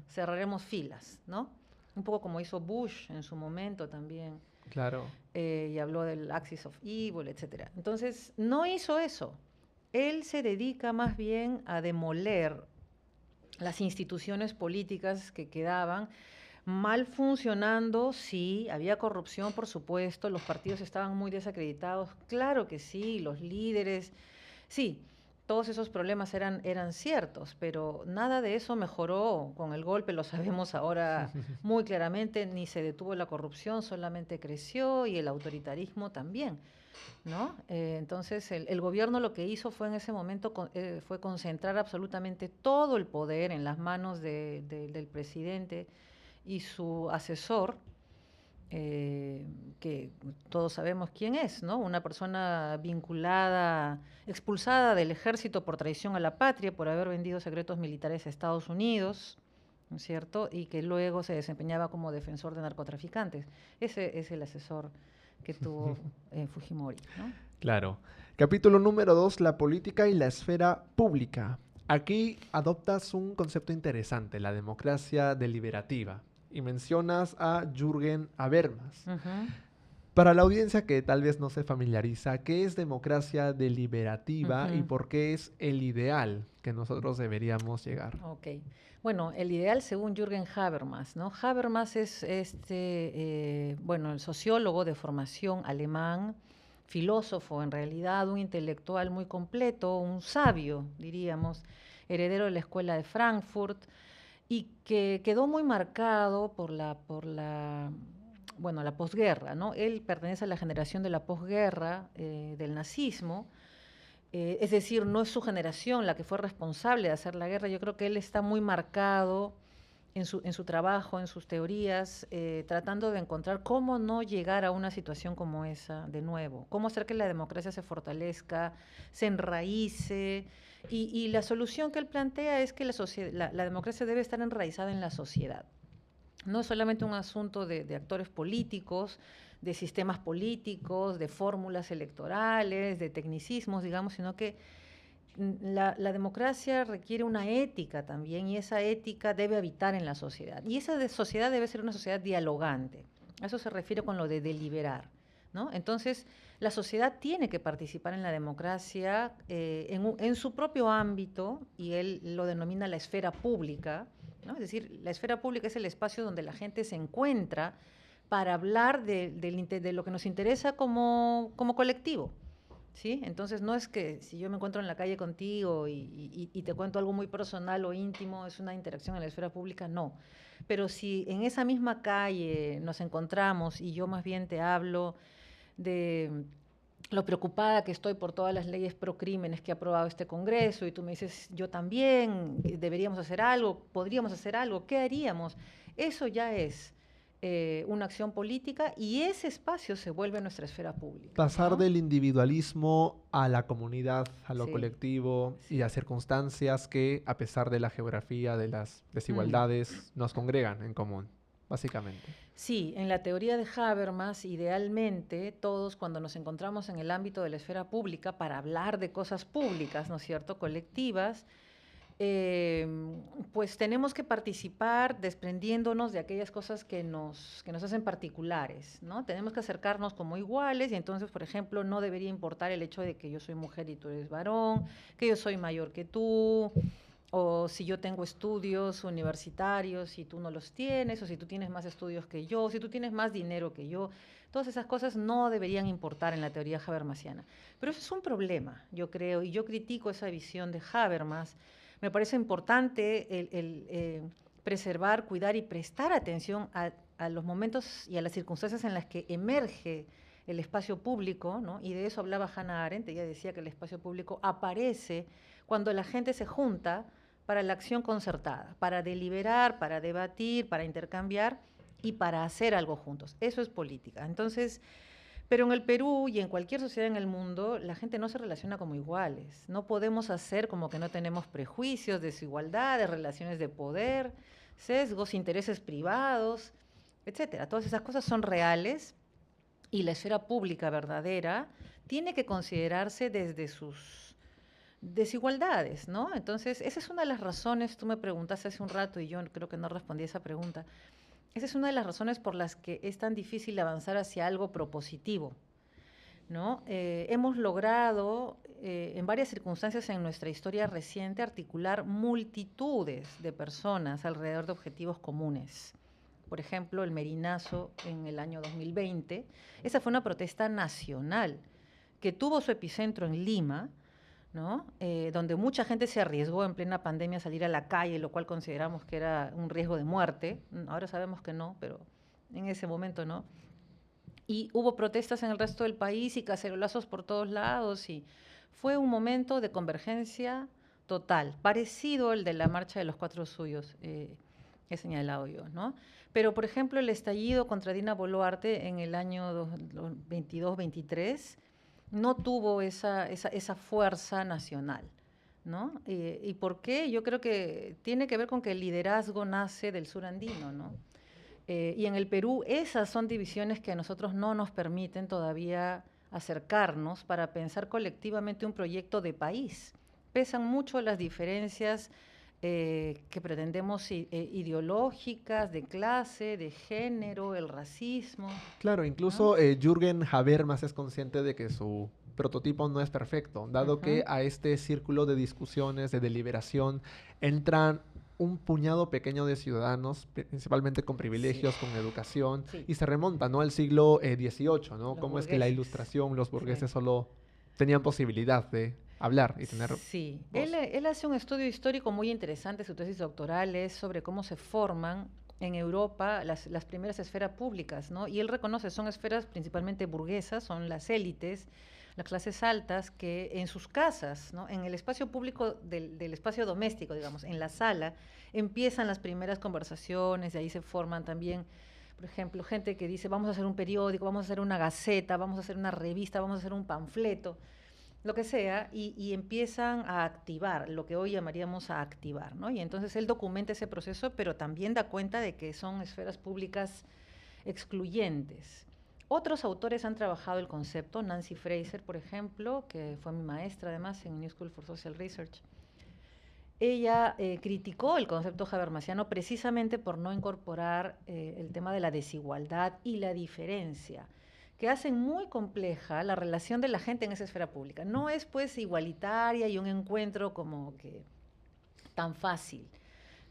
cerraremos filas, ¿no? Un poco como hizo Bush en su momento también. Claro. Y habló del Axis of Evil, etc. Entonces, no hizo eso. Él se dedica más bien a demoler las instituciones políticas que quedaban mal funcionando. Sí, había corrupción, por supuesto, los partidos estaban muy desacreditados, claro que sí, los líderes, sí, todos esos problemas eran ciertos, pero nada de eso mejoró con el golpe, lo sabemos ahora muy claramente, ni se detuvo la corrupción, solamente creció y el autoritarismo también, ¿no? Entonces el gobierno lo que hizo fue en ese momento fue concentrar absolutamente todo el poder en las manos del presidente y su asesor, que todos sabemos quién es, ¿no? Una persona vinculada, expulsada del ejército por traición a la patria, por haber vendido secretos militares a Estados Unidos, ¿no es cierto? Y que luego se desempeñaba como defensor de narcotraficantes. Ese es el asesor que tuvo Fujimori, ¿no? Claro. Capítulo número 2, la política y la esfera pública. Aquí adoptas un concepto interesante, la democracia deliberativa, y mencionas a Jürgen Habermas. Para la audiencia que tal vez no se familiariza, ¿qué es democracia deliberativa y por qué es el ideal que nosotros deberíamos llegar? Ok. Bueno, el ideal según Jürgen Habermas, ¿no? Habermas es bueno, el sociólogo de formación alemán, filósofo en realidad, un intelectual muy completo, un sabio, diríamos, heredero de la escuela de Frankfurt, y que quedó muy marcado por bueno, la posguerra, ¿no? Él pertenece a la generación de la posguerra, del nazismo, es decir, no es su generación la que fue responsable de hacer la guerra. Yo creo que él está muy marcado en su trabajo, en sus teorías, tratando de encontrar cómo no llegar a una situación como esa de nuevo, cómo hacer que la democracia se fortalezca, se enraíce. Y la solución que él plantea es que la democracia debe estar enraizada en la sociedad. No es solamente un asunto de actores políticos, de sistemas políticos, de fórmulas electorales, de tecnicismos, digamos, sino que la democracia requiere una ética también, y esa ética debe habitar en la sociedad. Y esa sociedad debe ser una sociedad dialogante. A eso se refiere con lo de deliberar, ¿no? Entonces, la sociedad tiene que participar en la democracia en su propio ámbito, y él lo denomina la esfera pública, ¿no? Es decir, la esfera pública es el espacio donde la gente se encuentra para hablar de lo que nos interesa como colectivo, ¿sí? Entonces no es que si yo me encuentro en la calle contigo y te cuento algo muy personal o íntimo, es una interacción en la esfera pública, no. Pero si en esa misma calle nos encontramos y yo más bien te hablo de lo preocupada que estoy por todas las leyes pro crímenes que ha aprobado este Congreso, y tú me dices, yo también, deberíamos hacer algo, podríamos hacer algo, ¿qué haríamos? Eso ya es una acción política, y ese espacio se vuelve nuestra esfera pública, Pasar ¿no? del individualismo a la comunidad, a lo Sí, colectivo y sí. a circunstancias que, a pesar de la geografía, de las desigualdades, nos congregan en común, básicamente. Sí, en la teoría de Habermas, idealmente, todos cuando nos encontramos en el ámbito de la esfera pública para hablar de cosas públicas, ¿no es cierto?, colectivas, eh, pues tenemos que participar desprendiéndonos de aquellas cosas que nos hacen particulares, ¿no? Tenemos que acercarnos como iguales, y entonces, por ejemplo, no debería importar el hecho de que yo soy mujer y tú eres varón, que yo soy mayor que tú, o si yo tengo estudios universitarios y tú no los tienes, o si tú tienes más estudios que yo, si tú tienes más dinero que yo. Todas esas cosas no deberían importar en la teoría habermasiana. Pero eso es un problema, yo creo, y yo critico esa visión de Habermas. Me parece importante preservar, cuidar y prestar atención a los momentos y a las circunstancias en las que emerge el espacio público, ¿no? Y de eso hablaba Hannah Arendt. Ella decía que el espacio público aparece cuando la gente se junta para la acción concertada, para deliberar, para debatir, para intercambiar y para hacer algo juntos. Eso es política. Entonces, pero en el Perú y en cualquier sociedad en el mundo, la gente no se relaciona como iguales. No podemos hacer como que no tenemos prejuicios, desigualdades, relaciones de poder, sesgos, intereses privados, etcétera. Todas esas cosas son reales, y la esfera pública verdadera tiene que considerarse desde sus desigualdades, ¿no? Entonces, esa es una de las razones, tú me preguntaste hace un rato y yo creo que no respondí a esa pregunta. Esa es una de las razones por las que es tan difícil avanzar hacia algo propositivo, ¿no? Hemos logrado, en varias circunstancias en nuestra historia reciente, articular multitudes de personas alrededor de objetivos comunes. Por ejemplo, el Merinazo en el año 2020. Esa fue una protesta nacional que tuvo su epicentro en Lima, ¿no? Donde mucha gente se arriesgó en plena pandemia a salir a la calle, lo cual consideramos que era un riesgo de muerte. Ahora sabemos que no, pero en ese momento no. Y hubo protestas en el resto del país y cacerolazos por todos lados y fue un momento de convergencia total, parecido al de la marcha de los Cuatro Suyos, he señalado yo, ¿no? Pero, por ejemplo, el estallido contra Dina Boluarte en el año 22-23 no tuvo esa fuerza nacional, ¿no? ¿Y por qué? Yo creo que tiene que ver con que el liderazgo nace del sur andino, ¿no? Y en el Perú esas son divisiones que a nosotros no nos permiten todavía acercarnos para pensar colectivamente un proyecto de país. Pesan mucho las diferencias que pretendemos ideológicas, de clase, de género, el racismo. Claro, incluso ¿No? Jürgen Habermas es consciente de que su prototipo no es perfecto, dado que a este círculo de discusiones, de deliberación, entran un puñado pequeño de ciudadanos, principalmente con privilegios, Sí. con educación, Sí. y se remonta, ¿no?, al siglo XVIII, ¿no? Los Cómo es que la burgueses. Ilustración, los burgueses Sí. solo tenían posibilidad de hablar y tener Sí, voz. él hace un estudio histórico muy interesante, su tesis doctoral es sobre cómo se forman en Europa las primeras esferas públicas, ¿no? Y él reconoce, son esferas principalmente burguesas, son las élites, las clases altas, que en sus casas, ¿no?, en el espacio público del espacio doméstico, digamos, en la sala, empiezan las primeras conversaciones, de ahí se forman también, por ejemplo, gente que dice, vamos a hacer un periódico, vamos a hacer una gaceta, vamos a hacer una revista, vamos a hacer un panfleto, lo que sea, y empiezan a activar, lo que hoy llamaríamos a activar, ¿no? Y entonces él documenta ese proceso, pero también da cuenta de que son esferas públicas excluyentes. Otros autores han trabajado el concepto, Nancy Fraser, por ejemplo, que fue mi maestra además en New School for Social Research. Ella criticó el concepto habermasiano precisamente por no incorporar el tema de la desigualdad y la diferencia, que hacen muy compleja la relación de la gente en esa esfera pública. No es pues igualitaria y un encuentro como que tan fácil,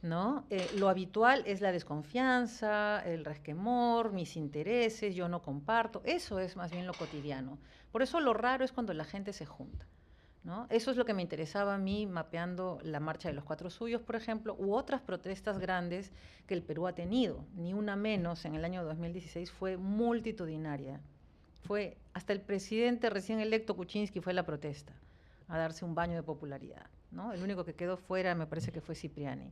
¿no? Lo habitual es la desconfianza, el resquemor, mis intereses, yo no comparto, eso es más bien lo cotidiano. Por eso lo raro es cuando la gente se junta, ¿no? Eso es lo que me interesaba a mí mapeando la marcha de los Cuatro Suyos, por ejemplo, u otras protestas grandes que el Perú ha tenido. Ni una menos en el año 2016 fue multitudinaria. Fue hasta el presidente recién electo Kuczynski fue a la protesta a darse un baño de popularidad, ¿no? El único que quedó fuera me parece que fue Cipriani.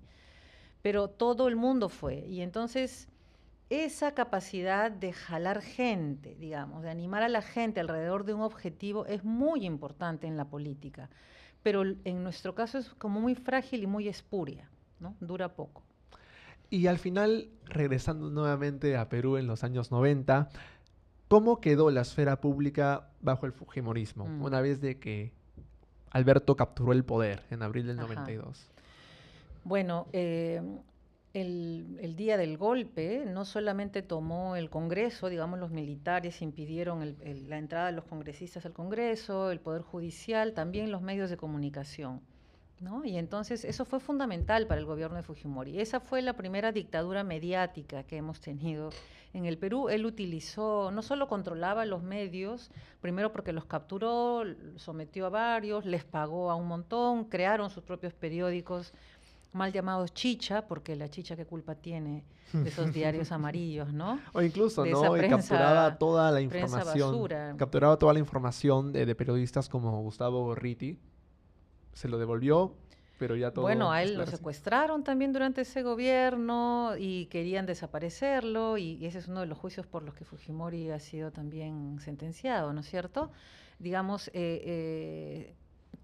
Pero todo el mundo fue. Y entonces esa capacidad de jalar gente, digamos, de animar a la gente alrededor de un objetivo es muy importante en la política, pero en nuestro caso es como muy frágil y muy espuria, ¿no? Dura poco. Y al final, regresando nuevamente a Perú en los años 90, ¿cómo quedó la esfera pública bajo el fujimorismo, una vez de que Alberto capturó el poder en abril del 92? Bueno, el día del golpe no solamente tomó el Congreso, digamos, los militares impidieron la entrada de los congresistas al Congreso, el Poder Judicial, también los medios de comunicación, ¿no? Y entonces eso fue fundamental para el gobierno de Fujimori. Esa fue la primera dictadura mediática que hemos tenido en el Perú. Él utilizó, no solo controlaba los medios, primero porque los capturó, sometió a varios, les pagó a un montón, crearon sus propios periódicos, mal llamados chicha, porque la chicha qué culpa tiene de esos diarios amarillos, ¿no? O incluso, de ¿no? esa Capturaba toda la prensa información. basura. Capturaba toda la información de periodistas como Gustavo Gorriti. Se lo devolvió, pero ya todo. Bueno, a él lo secuestraron también durante ese gobierno y querían desaparecerlo, y ese es uno de los juicios por los que Fujimori ha sido también sentenciado, ¿no es cierto? Digamos,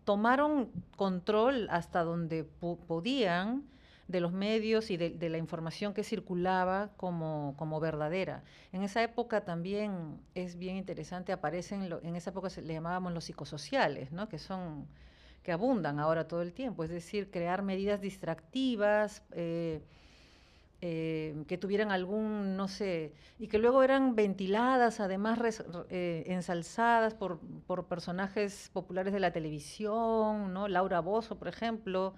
tomaron control hasta donde podían de los medios y de la información que circulaba como verdadera. En esa época también es bien interesante, aparecen, en esa época le llamábamos los psicosociales, ¿no? Que abundan ahora todo el tiempo, es decir, crear medidas distractivas, que tuvieran algún, no sé, y que luego eran ventiladas, además ensalzadas por personajes populares de la televisión, ¿no? Laura Bozzo, por ejemplo,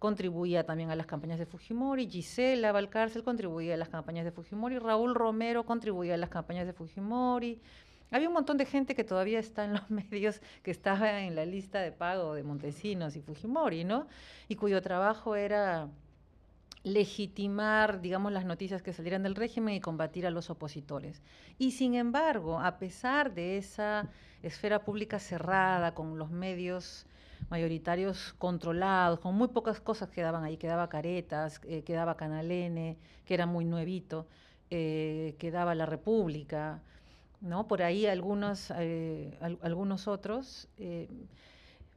contribuía también a las campañas de Fujimori, Gisela Valcárcel contribuía a las campañas de Fujimori, Raúl Romero contribuía a las campañas de Fujimori, Había un montón de gente que todavía está en los medios, que estaba en la lista de pago de Montesinos y Fujimori, ¿no? Y cuyo trabajo era legitimar, digamos, las noticias que salieran del régimen y combatir a los opositores. Y sin embargo, a pesar de esa esfera pública cerrada, con los medios mayoritarios controlados, con muy pocas cosas quedaban ahí, quedaba Caretas, quedaba Canal N, que era muy nuevito, quedaba La República, ¿no? Por ahí algunos otros.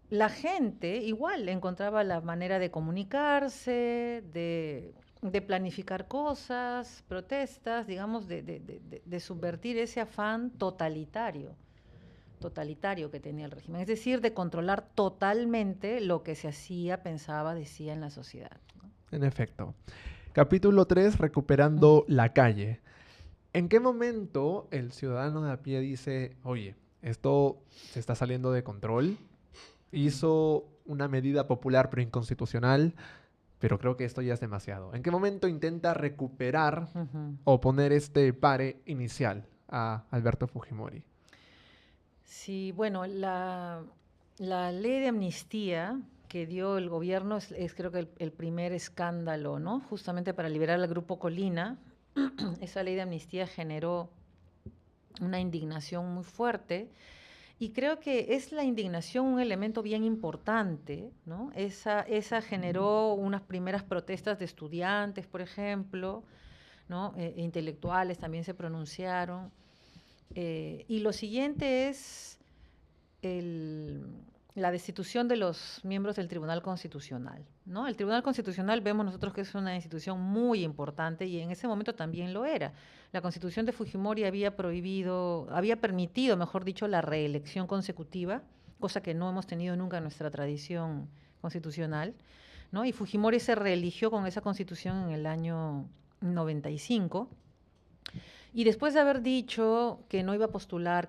La gente igual encontraba la manera de comunicarse, de planificar cosas, protestas, digamos, de subvertir ese afán totalitario que tenía el régimen, es decir, de controlar totalmente lo que se hacía, pensaba, decía en la sociedad, ¿no? En efecto. Capítulo 3, recuperando la calle. ¿En qué momento el ciudadano de a pie dice, oye, esto se está saliendo de control? Hizo una medida popular pero inconstitucional, pero creo que esto ya es demasiado. ¿En qué momento intenta recuperar o poner este pare inicial a Alberto Fujimori? Sí, bueno, la ley de amnistía que dio el gobierno es creo que el primer escándalo, ¿no? Justamente para liberar al Grupo Colina. Esa ley de amnistía generó una indignación muy fuerte y creo que es la indignación un elemento bien importante, ¿no? Esa generó unas primeras protestas de estudiantes, por ejemplo, ¿no? Intelectuales también se pronunciaron. Y lo siguiente es la destitución de los miembros del Tribunal Constitucional, ¿no? El Tribunal Constitucional vemos nosotros que es una institución muy importante y en ese momento también lo era. La Constitución de Fujimori había permitido, mejor dicho, la reelección consecutiva, cosa que no hemos tenido nunca en nuestra tradición constitucional, ¿no? Y Fujimori se reeligió con esa Constitución en el año 95. Y después de haber dicho que no iba a postular,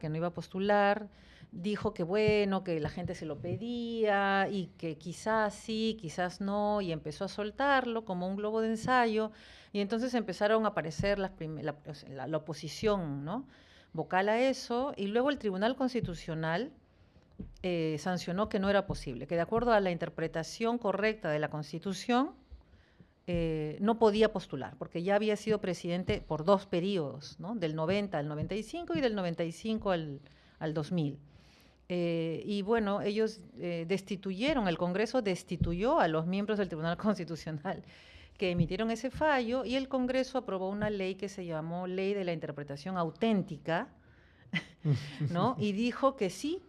dijo que bueno, que la gente se lo pedía y que quizás sí, quizás no, y empezó a soltarlo como un globo de ensayo, y entonces empezaron a aparecer la oposición, ¿no? Vocal a eso, y luego el Tribunal Constitucional sancionó que no era posible, que de acuerdo a la interpretación correcta de la Constitución, no podía postular, porque ya había sido presidente por 2 periodos, ¿no? Del 90 al 95 y del 95 al 2000. Y bueno, ellos destituyeron, el Congreso destituyó a los miembros del Tribunal Constitucional que emitieron ese fallo y el Congreso aprobó una ley que se llamó Ley de la Interpretación Auténtica, ¿no? Y dijo que sí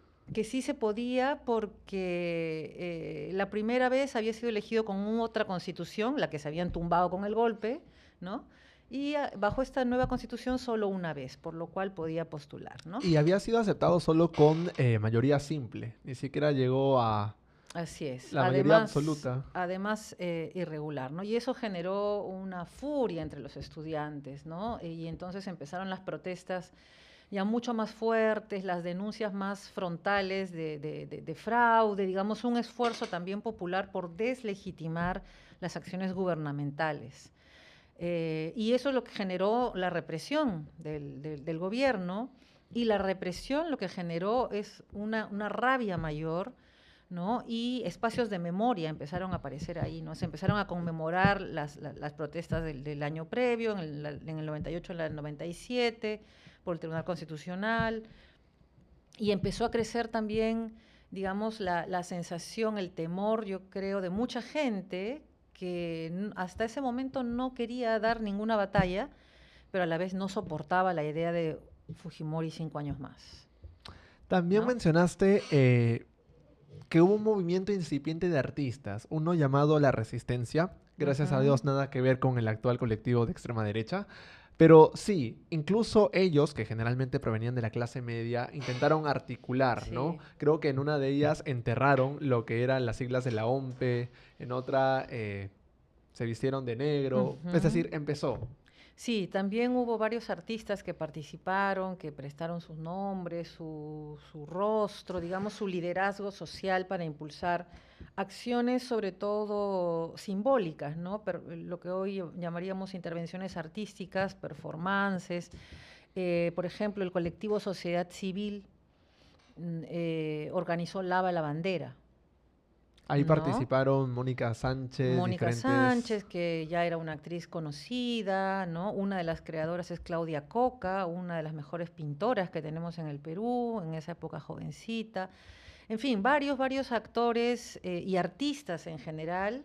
se podía porque la primera vez había sido elegido con otra constitución, la que se habían tumbado con el golpe, ¿no? Y bajo esta nueva constitución solo una vez, por lo cual podía postular, ¿no? Y había sido aceptado solo con mayoría simple, ni siquiera llegó a Así es. la mayoría absoluta. Además irregular, ¿no? Y eso generó una furia entre los estudiantes, ¿no? Y entonces empezaron las protestas ya mucho más fuertes, las denuncias más frontales de fraude, digamos, un esfuerzo también popular por deslegitimar las acciones gubernamentales. Y eso es lo que generó la represión del gobierno, y la represión lo que generó es una rabia mayor, ¿no? Y espacios de memoria empezaron a aparecer ahí, ¿no? Se empezaron a conmemorar las protestas del año previo, en el 98, en el 97, por el Tribunal Constitucional, y empezó a crecer también, digamos, la sensación, el temor, yo creo, de mucha gente que hasta ese momento no quería dar ninguna batalla, pero a la vez no soportaba la idea de Fujimori 5 años más. También ¿No? mencionaste que hubo un movimiento incipiente de artistas, uno llamado La Resistencia, gracias a Dios nada que ver con el actual colectivo de extrema derecha, pero sí, incluso ellos, que generalmente provenían de la clase media, intentaron articular, ¿no? Sí. Creo que en una de ellas enterraron lo que eran las siglas de la OMPE, en otra se vistieron de negro, es decir, empezó. Sí, también hubo varios artistas que participaron, que prestaron sus nombres, su rostro, digamos, su liderazgo social para impulsar acciones sobre todo simbólicas, ¿no? Lo que hoy llamaríamos intervenciones artísticas, performances, Por ejemplo, el colectivo Sociedad Civil organizó Lava la Bandera, Ahí ¿no? participaron Mónica Sánchez, Mónica diferentes... Sánchez, que ya era una actriz conocida, ¿no? Una de las creadoras es Claudia Coca, una de las mejores pintoras que tenemos en el Perú, en esa época jovencita. En fin, varios actores y artistas en general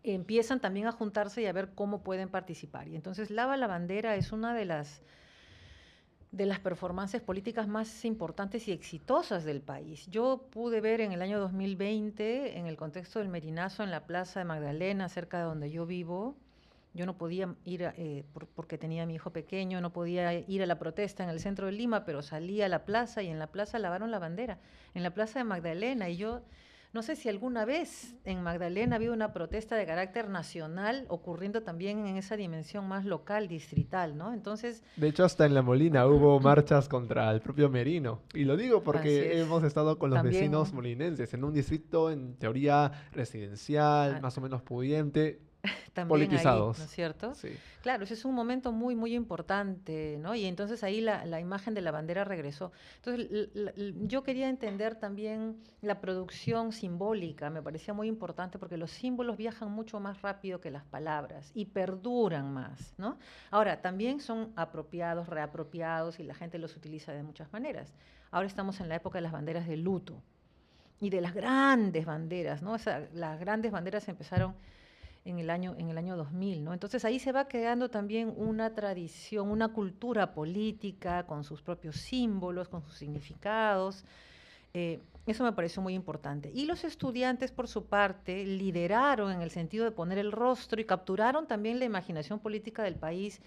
empiezan también a juntarse y a ver cómo pueden participar. Y entonces Lava la Bandera es una de las performances políticas más importantes y exitosas del país. Yo pude ver en el año 2020, en el contexto del Merinazo, en la Plaza de Magdalena, cerca de donde yo vivo, yo no podía ir, porque tenía a mi hijo pequeño, no podía ir a la protesta en el centro de Lima, pero salí a la plaza y en la plaza lavaron la bandera, en la Plaza de Magdalena. Y yo no sé si alguna vez en Magdalena ha habido una protesta de carácter nacional ocurriendo también en esa dimensión más local, distrital, ¿no? Entonces, De hecho, hasta en La Molina hubo marchas contra el propio Merino. Y lo digo así porque es. hemos estado con los También, vecinos ¿no? molinenses en un distrito en teoría residencial, Ah, más o menos pudiente, también ahí, ¿no es politizados. cierto? Sí. Claro, ese es un momento muy importante, ¿no? Y entonces ahí la imagen de la bandera regresó. Entonces, yo quería entender también la producción simbólica, me parecía muy importante porque los símbolos viajan mucho más rápido que las palabras y perduran más, ¿no? Ahora, también son apropiados, reapropiados y la gente los utiliza de muchas maneras. Ahora estamos en la época de las banderas de luto y de las grandes banderas, ¿no? O sea, las grandes banderas empezaron en el año 2000, ¿no? Entonces ahí se va creando también una tradición, una cultura política con sus propios símbolos, con sus significados. Eso me pareció muy importante. Y los estudiantes, por su parte, lideraron en el sentido de poner el rostro y capturaron también la imaginación política del país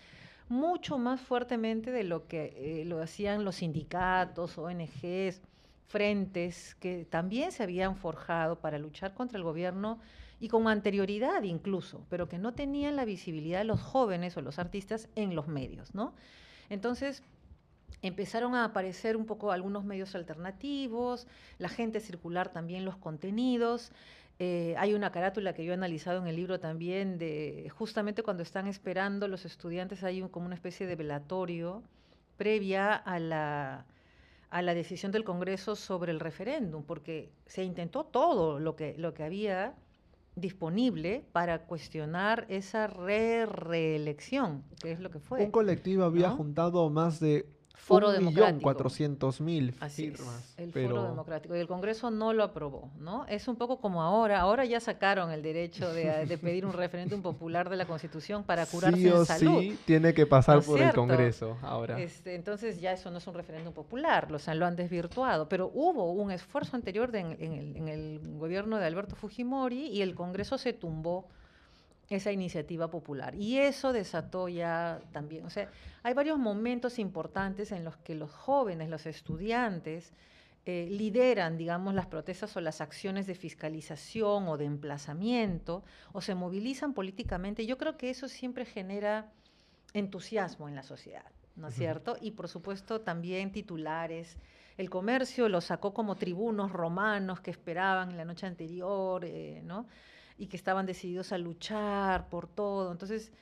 mucho más fuertemente de lo que lo hacían los sindicatos, ONGs, frentes que también se habían forjado para luchar contra el gobierno y con anterioridad incluso, pero que no tenían la visibilidad de los jóvenes o los artistas en los medios, ¿no? Entonces empezaron a aparecer un poco algunos medios alternativos, la gente circular también los contenidos. Hay una carátula que yo he analizado en el libro también de justamente cuando están esperando los estudiantes, hay como una especie de velatorio previa a la decisión del Congreso sobre el referéndum, porque se intentó todo lo que había disponible para cuestionar esa reelección, que es lo que Un fue, colectivo había ¿no? juntado más de Foro Democrático. 1.400.000 Así es, firmas, el Foro pero Democrático. Y el Congreso no lo aprobó, ¿no? Es un poco como ahora ya sacaron el derecho de pedir un referéndum popular de la Constitución para curarse sí en o salud, sí tiene que ¿no pasar es por el cierto? Congreso ahora. Entonces ya eso no es un referéndum popular, lo han desvirtuado, pero hubo un esfuerzo anterior en el gobierno de Alberto Fujimori y el Congreso se tumbó esa iniciativa popular. Y eso desató ya también, o sea, hay varios momentos importantes en los que los jóvenes, los estudiantes, lideran, digamos, las protestas o las acciones de fiscalización o de emplazamiento, o se movilizan políticamente. Yo creo que eso siempre genera entusiasmo en la sociedad, ¿no es cierto? Y por supuesto también titulares. El comercio lo sacó como tribunos romanos que esperaban en la noche anterior, ¿no? Y que estaban decididos a luchar por todo. Entonces,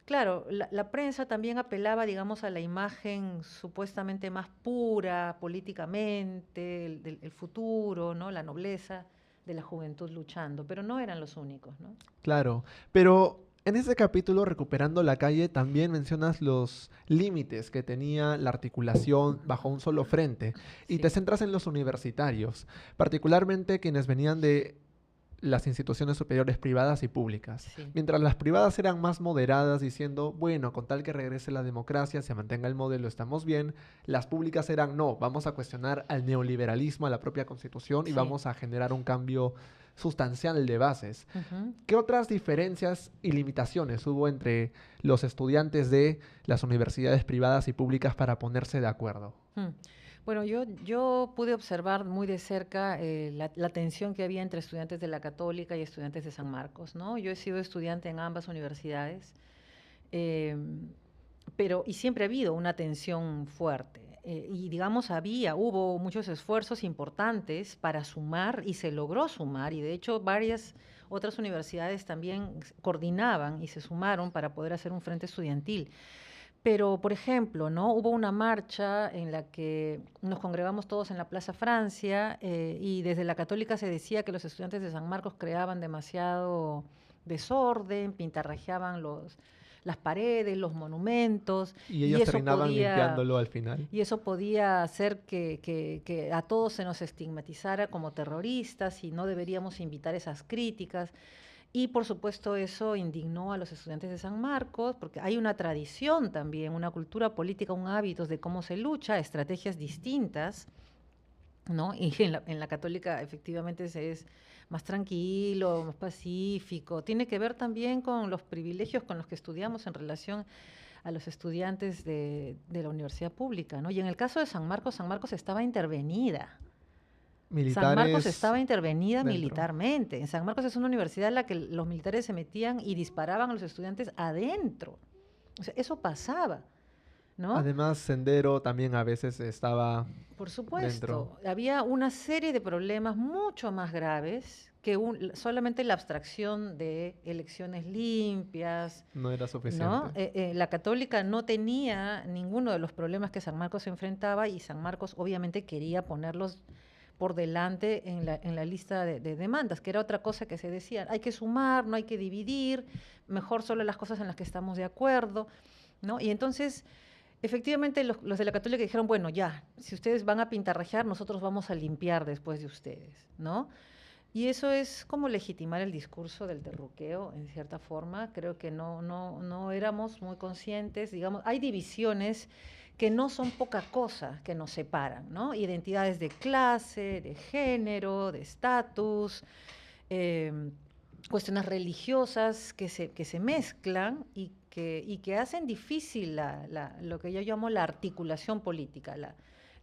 claro, la prensa también apelaba, digamos, a la imagen supuestamente más pura políticamente, el futuro, ¿no? La nobleza de la juventud luchando, pero no eran los únicos, ¿no? Claro, pero en ese capítulo, Recuperando la calle, también mencionas los límites que tenía la articulación bajo un solo frente y te Sí, centras en los universitarios, particularmente quienes venían de las instituciones superiores privadas y públicas. sí, Mientras las privadas eran más moderadas, diciendo, bueno, con tal que regrese la democracia, se mantenga el modelo, estamos bien, las públicas eran, no, vamos a cuestionar al neoliberalismo, a la propia constitución y sí. vamos a generar un cambio sustancial de bases. Ujú. ¿Qué otras diferencias y limitaciones hubo entre los estudiantes de las universidades privadas y públicas para ponerse de acuerdo? Mm. Bueno, yo pude observar muy de cerca la tensión que había entre estudiantes de la Católica y estudiantes de San Marcos, ¿no? Yo he sido estudiante en ambas universidades, em, pero y siempre ha habido una tensión fuerte. Y digamos, hubo muchos esfuerzos importantes para sumar y se logró sumar, y de hecho varias otras universidades también coordinaban y se sumaron para poder hacer un frente estudiantil. Pero, por ejemplo, ¿no? Hubo una marcha en la que nos congregamos todos en la Plaza Francia y desde la Católica se decía que los estudiantes de San Marcos creaban demasiado desorden, pintarrajeaban las paredes, los monumentos, Y y ellos eso terminaban podía, limpiándolo al final. y eso podía hacer que a todos se nos estigmatizara como terroristas y no deberíamos invitar esas críticas. Y por supuesto eso indignó a los estudiantes de San Marcos, porque hay una tradición también, una cultura política, un hábitos de cómo se lucha, estrategias distintas, ¿no? Y en la católica efectivamente se es más tranquilo, más pacífico. Tiene que ver también con los privilegios con los que estudiamos en relación a los estudiantes de la universidad pública, ¿no? Y en el caso de San Marcos estaba intervenida. San Marcos Militares estaba intervenida dentro. militarmente. En San Marcos es una universidad en la que los militares se metían y disparaban a los estudiantes adentro. O sea, eso pasaba, ¿no? Además, Sendero también a veces estaba Por dentro. supuesto, había una serie de problemas mucho más graves que solamente la abstracción de elecciones limpias, No era ¿no? suficiente. La Católica no tenía ninguno de los problemas que San Marcos se enfrentaba y San Marcos obviamente quería ponerlos por delante en la lista de demandas, que era otra cosa que se decía, hay que sumar, no hay que dividir, mejor solo las cosas en las que estamos de acuerdo, ¿no? Y entonces, efectivamente, los de la Católica dijeron, bueno, ya, si ustedes van a pintarrajear, nosotros vamos a limpiar después de ustedes, ¿no? Y eso es como legitimar el discurso del terruqueo, en cierta forma. Creo que no éramos muy conscientes. Digamos, hay divisiones que no son poca cosa que nos separan, ¿no? Identidades de clase, de género, de estatus, eh, cuestiones religiosas que se mezclan y que hacen difícil lo que yo llamo la articulación política,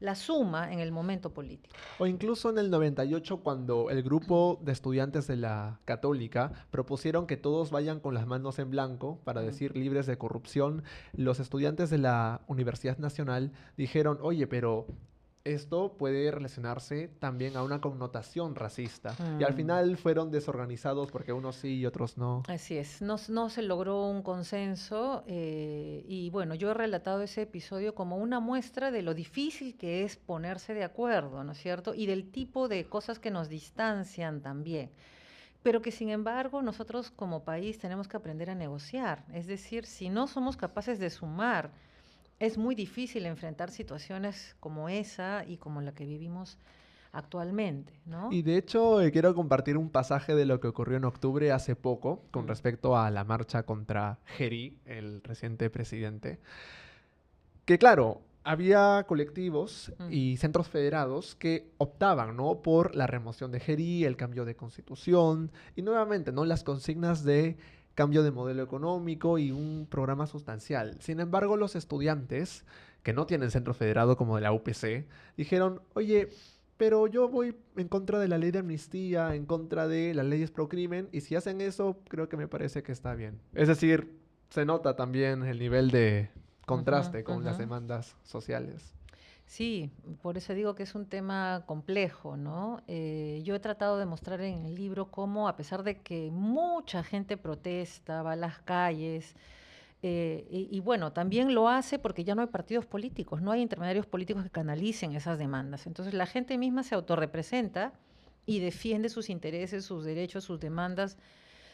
la suma en el momento político. O incluso en el 98, cuando el grupo de estudiantes de la Católica propusieron que todos vayan con las manos en blanco para Mm. decir libres de corrupción, los estudiantes de la Universidad Nacional dijeron, oye, pero esto puede relacionarse también a una connotación racista. Y al Mm. final fueron desorganizados porque unos sí y otros no. Así es, no se logró un consenso y bueno, yo he relatado ese episodio como una muestra de lo difícil que es ponerse de acuerdo, ¿no es cierto? Y del tipo de cosas que nos distancian también, pero que sin embargo nosotros como país tenemos que aprender a negociar. Es decir, si no somos capaces de sumar, es muy difícil enfrentar situaciones como esa y como la que vivimos actualmente, ¿no? Y de hecho, quiero compartir un pasaje de lo que ocurrió en octubre hace poco con Mm, respecto a la marcha contra Geri, el reciente presidente. Que claro, había colectivos mm, y centros federados que optaban, ¿no?, por la remoción de Geri, el cambio de constitución y nuevamente, ¿no?, las consignas de cambio de modelo económico y un programa sustancial. Sin embargo, los estudiantes, que no tienen centro federado como de la UPC, dijeron, oye, pero yo voy en contra de la ley de amnistía, en contra de las leyes pro crimen, y si hacen eso, creo que me parece que está bien. Es decir, se nota también el nivel de ujú, contraste con ujú. las demandas sociales. Sí, por eso digo que es un tema complejo, ¿no? Yo he tratado de mostrar en el libro cómo, a pesar de que mucha gente protesta, va a las calles, y bueno, también lo hace porque ya no hay partidos políticos, no hay intermediarios políticos que canalicen esas demandas. Entonces la gente misma se autorrepresenta y defiende sus intereses, sus derechos, sus demandas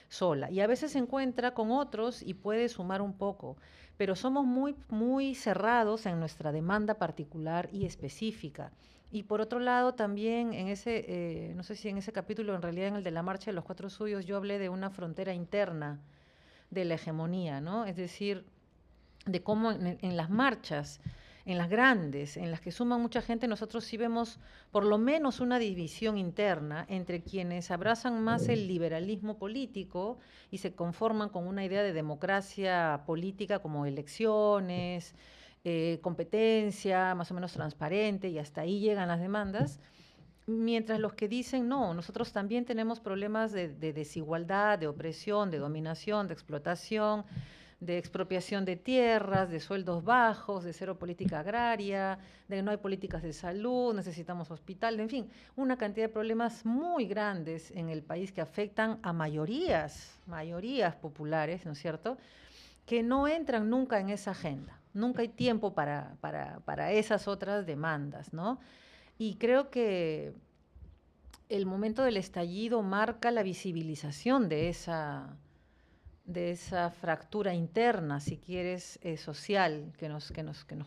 sola. Y a veces se encuentra con otros y puede sumar un poco, pero somos muy cerrados en nuestra demanda particular y específica. Y por otro lado, también en ese, no sé si en ese capítulo, en realidad en el de la Marcha de los Cuatro Suyos, yo hablé de una frontera interna de la hegemonía, ¿no? Es decir, de cómo en las marchas, en las grandes, en las que suman mucha gente, nosotros sí vemos por lo menos una división interna entre quienes abrazan más el liberalismo político y se conforman con una idea de democracia política como elecciones, competencia más o menos transparente y hasta ahí llegan las demandas. Mientras los que dicen, no, nosotros también tenemos problemas de desigualdad, de opresión, de dominación, de explotación, de expropiación de tierras, de sueldos bajos, de cero política agraria, de que no hay políticas de salud, necesitamos hospital, en fin, una cantidad de problemas muy grandes en el país que afectan a mayorías populares, ¿no es cierto?, que no entran nunca en esa agenda. Nunca hay tiempo para esas otras demandas, ¿no? Y creo que el momento del estallido marca la visibilización de esa fractura interna, si quieres, social, que nos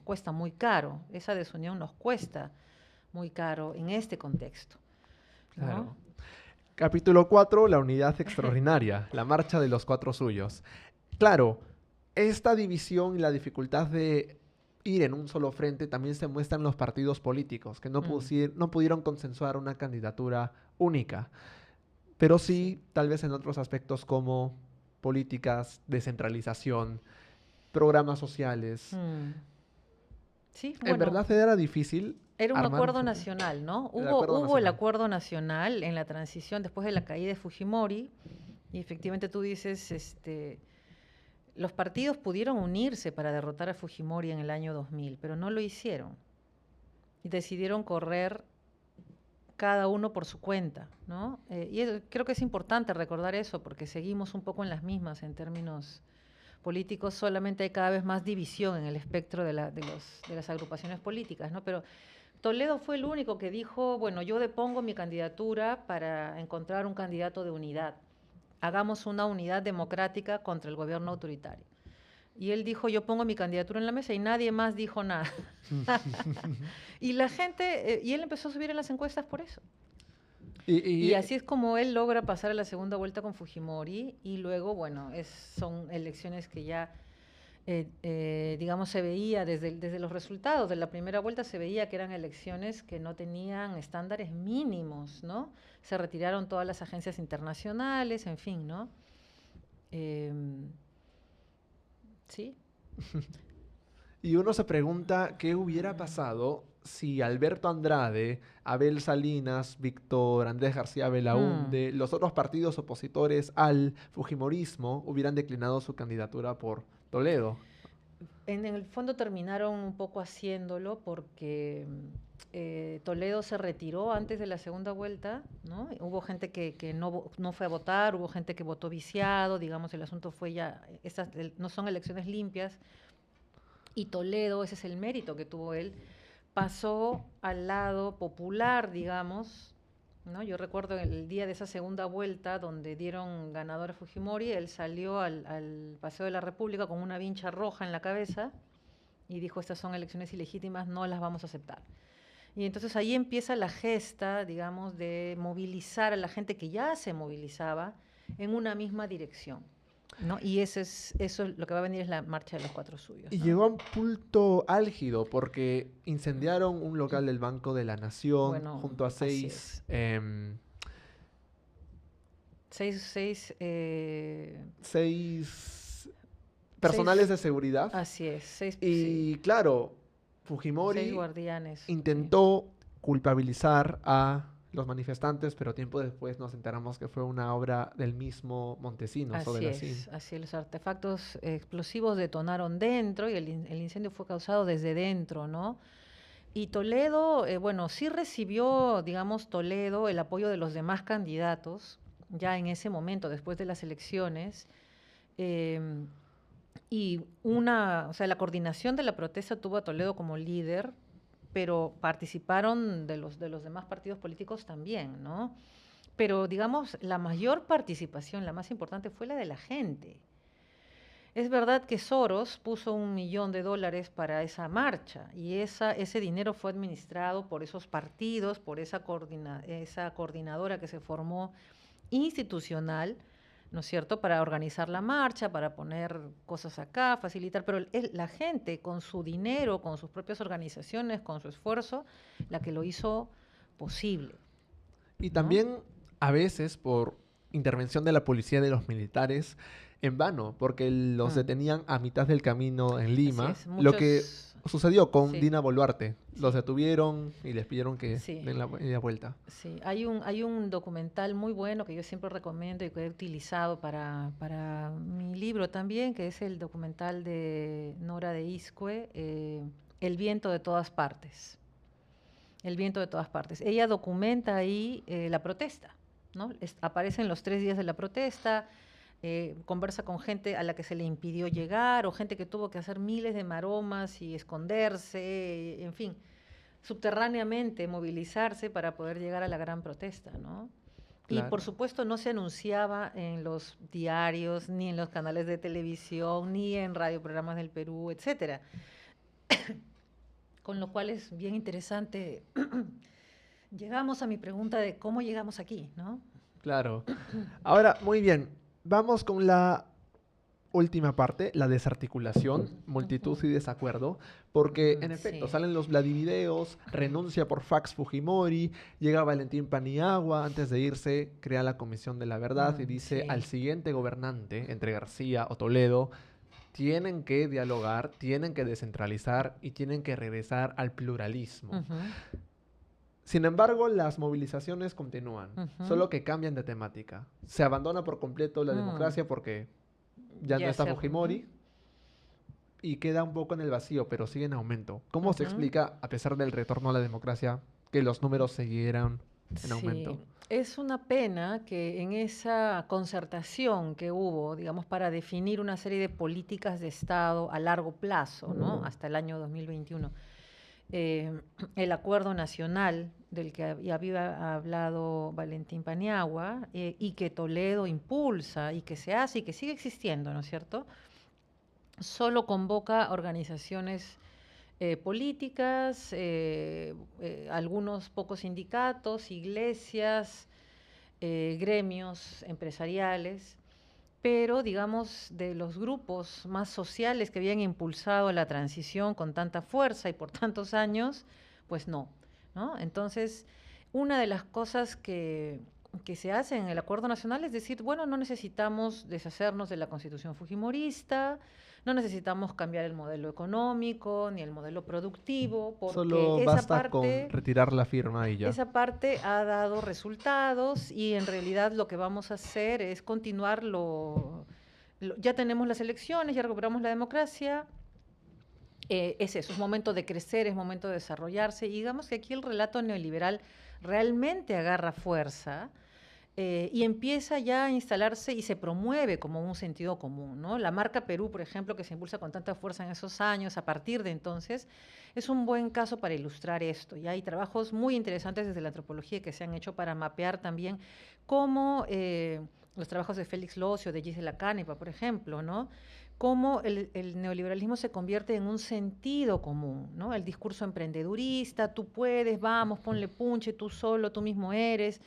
cuesta muy caro. Esa desunión nos cuesta muy caro en este contexto, ¿no? Claro. Capítulo 4, la unidad extraordinaria, la marcha de los cuatro suyos. Claro, esta división y la dificultad de ir en un solo frente también se muestra en los partidos políticos, que no pudieron consensuar una candidatura única, pero sí, tal vez en otros aspectos como políticas, descentralización, programas sociales. Sí, En bueno, verdad era difícil era un armar acuerdo frente. nacional, ¿no? El Hubo, acuerdo hubo el nacional. acuerdo nacional en la transición después de la caída de Fujimori, y efectivamente tú dices, los partidos pudieron unirse para derrotar a Fujimori en el año 2000, pero no lo hicieron. Y decidieron correr cada uno por su cuenta, ¿no? Creo que es importante recordar eso, porque seguimos un poco en las mismas en términos políticos. Solamente hay cada vez más división en el espectro de las agrupaciones políticas, ¿no? Pero Toledo fue el único que dijo, bueno, yo depongo mi candidatura para encontrar un candidato de unidad. Hagamos una unidad democrática contra el gobierno autoritario. Y él dijo, yo pongo mi candidatura en la mesa, y nadie más dijo nada. Y la gente, y él empezó a subir en las encuestas por eso. Y así es como él logra pasar a la segunda vuelta con Fujimori, y luego, bueno, son elecciones que ya, digamos, se veía desde los resultados de la primera vuelta, se veía que eran elecciones que no tenían estándares mínimos, ¿no? Se retiraron todas las agencias internacionales, en fin, ¿no? Sí. Y uno se pregunta qué hubiera pasado si Alberto Andrade, Abel Salinas, Víctor Andrés García Belaúnde, los otros partidos opositores al fujimorismo hubieran declinado su candidatura por Toledo. En el fondo terminaron un poco haciéndolo porque Toledo se retiró antes de la segunda vuelta, ¿no? Hubo gente que no fue a votar, hubo gente que votó viciado, digamos, el asunto fue ya, no son elecciones limpias, y Toledo, ese es el mérito que tuvo él, pasó al lado popular, digamos, ¿no? Yo recuerdo el día de esa segunda vuelta donde dieron ganador a Fujimori, él salió al Paseo de la República con una vincha roja en la cabeza y dijo, estas son elecciones ilegítimas, no las vamos a aceptar. Y entonces ahí empieza la gesta, digamos, de movilizar a la gente que ya se movilizaba en una misma dirección, ¿no? Y eso es lo que va a venir, es la marcha de los cuatro suyos, Y ¿no? llegó a un punto álgido porque incendiaron un local del Banco de la Nación, Bueno, junto a así seis personales de seguridad. Así es, Y sí, claro, 6 Fujimori guardianes. Sí. intentó culpabilizar a los manifestantes, pero tiempo después nos enteramos que fue una obra del mismo Montesinos o de la CIN. Así es, los artefactos explosivos detonaron dentro y el incendio fue causado desde dentro, ¿no? Y Toledo, bueno, sí recibió, digamos, Toledo el apoyo de los demás candidatos, ya en ese momento, después de las elecciones, y o sea, la coordinación de la protesta tuvo a Toledo como líder, pero participaron de los demás partidos políticos también, ¿no? Pero, digamos, la mayor participación, la más importante, fue la de la gente. Es verdad que Soros puso $1 millón para esa marcha, y ese dinero fue administrado por esos partidos, por esa coordinadora que se formó institucional, ¿no es cierto?, para organizar la marcha, para poner cosas acá, facilitar, pero la gente con su dinero, con sus propias organizaciones, con su esfuerzo, la que lo hizo posible. Y ¿no? también a veces por intervención de la policía y de los militares en vano, porque los detenían a mitad del camino en Lima. Lo que sucedió con Dina Boluarte. Los detuvieron y les pidieron que den la vuelta. Sí, hay un documental muy bueno que yo siempre recomiendo y que he utilizado para mi libro también, que es el documental de Nora de Iscue, El viento de todas partes. El viento de todas partes. Ella documenta ahí la protesta, ¿no? Aparecen los 3 días de la protesta. conversa con gente a la que se le impidió llegar o gente que tuvo que hacer miles de maromas y esconderse, en fin, subterráneamente movilizarse para poder llegar a la gran protesta, ¿no? Y por Claro. supuesto no se anunciaba en los diarios, ni en los canales de televisión, ni en radioprogramas del Perú, etcétera. Con lo cual es bien interesante. Llegamos a mi pregunta de cómo llegamos aquí, ¿no? Claro. Ahora, muy bien. Vamos con la última parte, la desarticulación, multitud y desacuerdo, porque en efecto Sí. salen los Vladivideos, renuncia por fax Fujimori, llega Valentín Paniagua, antes de irse crea la Comisión de la Verdad y dice Sí. al siguiente gobernante, entre García o Toledo, tienen que dialogar, tienen que descentralizar y tienen que regresar al pluralismo. Ujú, Sin embargo, las movilizaciones continúan, ujú. solo que cambian de temática. Se abandona por completo la democracia porque ya no está Fujimori y queda un poco en el vacío, pero sigue en aumento. ¿Cómo se Ujú. explica, a pesar del retorno a la democracia, que los números siguieran en aumento? Sí, es una pena que en esa concertación que hubo, digamos, para definir una serie de políticas de Estado a largo plazo, ¿no? Hasta el año 2021, eh, el acuerdo nacional del que había hablado Valentín Paniagua y que Toledo impulsa y que se hace y que sigue existiendo, ¿no es cierto? Solo convoca organizaciones políticas, algunos pocos sindicatos, iglesias, gremios empresariales, pero digamos de los grupos más sociales que habían impulsado la transición con tanta fuerza y por tantos años, pues no, ¿no? Entonces, una de las cosas que se hace en el Acuerdo Nacional es decir, bueno, no necesitamos deshacernos de la Constitución fujimorista, no necesitamos cambiar el modelo económico ni el modelo productivo, porque Solo basta con retirar la firma y ya. esa parte ha dado resultados y en realidad lo que vamos a hacer es continuar ya tenemos las elecciones, ya recuperamos la democracia, es eso, es momento de crecer, es momento de desarrollarse y digamos que aquí el relato neoliberal realmente agarra fuerza y empieza ya a instalarse y se promueve como un sentido común, ¿no? La marca Perú, por ejemplo, que se impulsa con tanta fuerza en esos años, a partir de entonces, es un buen caso para ilustrar esto. Y hay trabajos muy interesantes desde la antropología que se han hecho para mapear también cómo los trabajos de Félix Locio, de Gisela Canepa, por ejemplo, ¿no? Cómo el neoliberalismo se convierte en un sentido común, ¿no? El discurso emprendedurista, tú puedes, vamos, ponle punche, tú solo, tú mismo eres,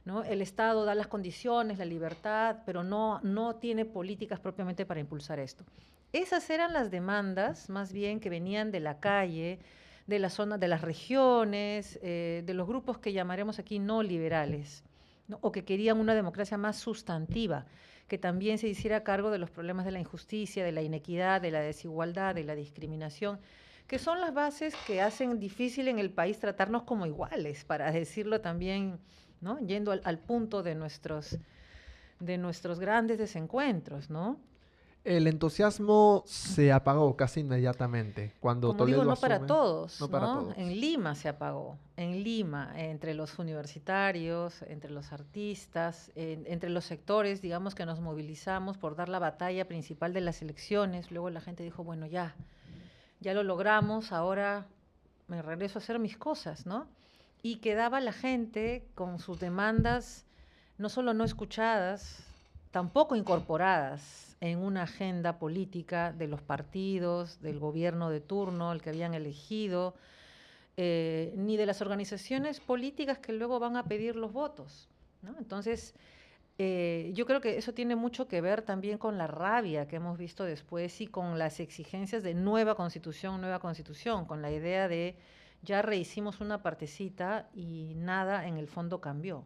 ¿no? El Estado da las condiciones, la libertad, pero no tiene políticas propiamente para impulsar esto. Esas eran las demandas, más bien, que venían de la calle, de la zona, de las regiones, de los grupos que llamaremos aquí no liberales, ¿no? O que querían una democracia más sustantiva, que también se hiciera cargo de los problemas de la injusticia, de la inequidad, de la desigualdad, de la discriminación, que son las bases que hacen difícil en el país tratarnos como iguales, para decirlo también, ¿no? Yendo al punto de nuestros grandes desencuentros, ¿no? El entusiasmo se apagó casi inmediatamente cuando Como digo, Toledo no para asume. todos, No para ¿no? todos. En Lima se apagó, en Lima, entre los universitarios, entre los artistas, entre los sectores, digamos, que nos movilizamos por dar la batalla principal de las elecciones. Luego la gente dijo, bueno, ya lo logramos, ahora me regreso a hacer mis cosas, ¿no? Y quedaba la gente con sus demandas no solo no escuchadas, tampoco incorporadas en una agenda política de los partidos, del gobierno de turno, el que habían elegido, ni de las organizaciones políticas que luego van a pedir los votos, ¿no? Entonces, yo creo que eso tiene mucho que ver también con la rabia que hemos visto después y con las exigencias de nueva constitución, con la idea de ya rehicimos una partecita y nada en el fondo cambió,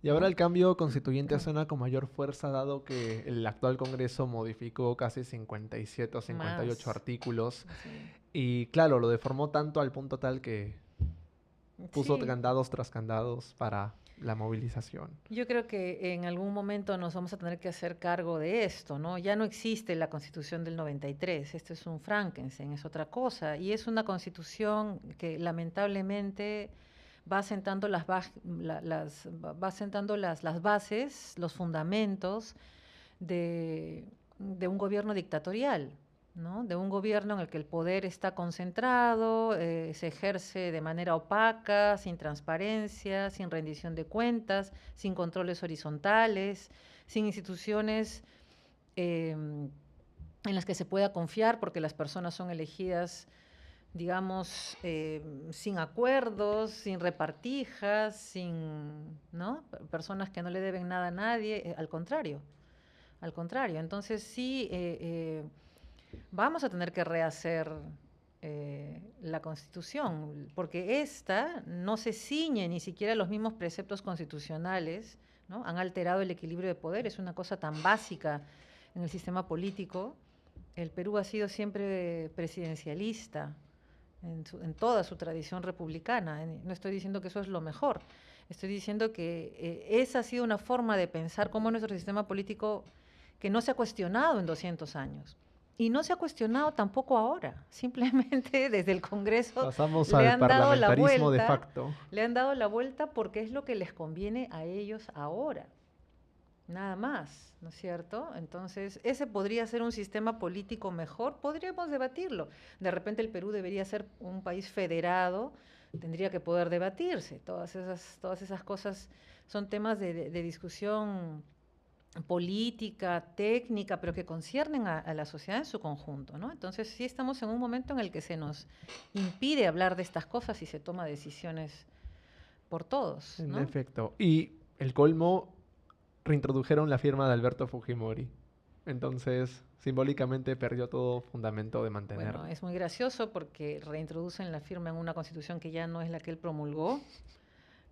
Y ahora ¿no? el cambio constituyente suena con mayor fuerza dado que el actual Congreso modificó casi 57 o 58 Más, artículos sí. y claro, lo deformó tanto al punto tal que puso Sí, candados tras candados para la movilización. yo creo que en algún momento nos vamos a tener que hacer cargo de esto, ¿no? Ya no existe la Constitución del 93, esto es un Frankenstein, es otra cosa, y es una Constitución que lamentablemente va sentando va sentando las bases, los fundamentos de un gobierno dictatorial, ¿no? De un gobierno en el que el poder está concentrado, se ejerce de manera opaca, sin transparencia, sin rendición de cuentas, sin controles horizontales, sin instituciones en las que se pueda confiar porque las personas son elegidas, digamos, sin acuerdos, sin repartijas, sin, ¿no? Personas que no le deben nada a nadie, al contrario. Al contrario, entonces sí, vamos a tener que rehacer la Constitución, porque esta no se ciñe ni siquiera a los mismos preceptos constitucionales, ¿no? Han alterado el equilibrio de poder, es una cosa tan básica en el sistema político. El Perú ha sido siempre presidencialista en toda su tradición republicana. No estoy diciendo que eso es lo mejor, estoy diciendo que esa ha sido una forma de pensar cómo nuestro sistema político que no se ha cuestionado en 200 años. Y no se ha cuestionado tampoco ahora. Simplemente desde el Congreso Pasamos le al han dado la parlamentarismo de vuelta. facto. Le han dado la vuelta porque es lo que les conviene a ellos ahora. Nada más, ¿no es cierto? Entonces, ese podría ser un sistema político mejor. Podríamos debatirlo. De repente el Perú debería ser un país federado. Tendría que poder debatirse. Todas esas cosas son temas de discusión política, técnica, pero que conciernen a la sociedad en su conjunto, ¿no? Entonces sí estamos en un momento en el que se nos impide hablar de estas cosas y se toma decisiones por todos, En ¿no? efecto. Y el colmo, reintrodujeron la firma de Alberto Fujimori. Entonces, simbólicamente perdió todo fundamento de mantener. Bueno, es muy gracioso porque reintroducen la firma en una constitución que ya no es la que él promulgó,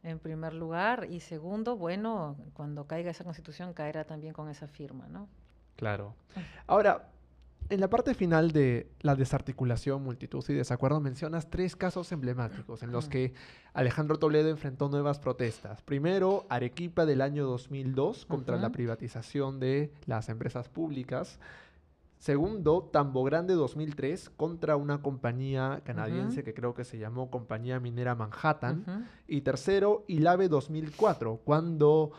en primer lugar, y segundo, bueno, cuando caiga esa constitución caerá también con esa firma, ¿no? Claro. Ahora, en la parte final de la desarticulación, multitud y desacuerdo, mencionas 3 casos emblemáticos en los que Alejandro Toledo enfrentó nuevas protestas. Primero, Arequipa del año 2002 contra la privatización de las empresas públicas. Segundo, Tambo Grande 2003 contra una compañía canadiense que creo que se llamó Compañía Minera Manhattan. Y tercero, Ilave 2004, cuando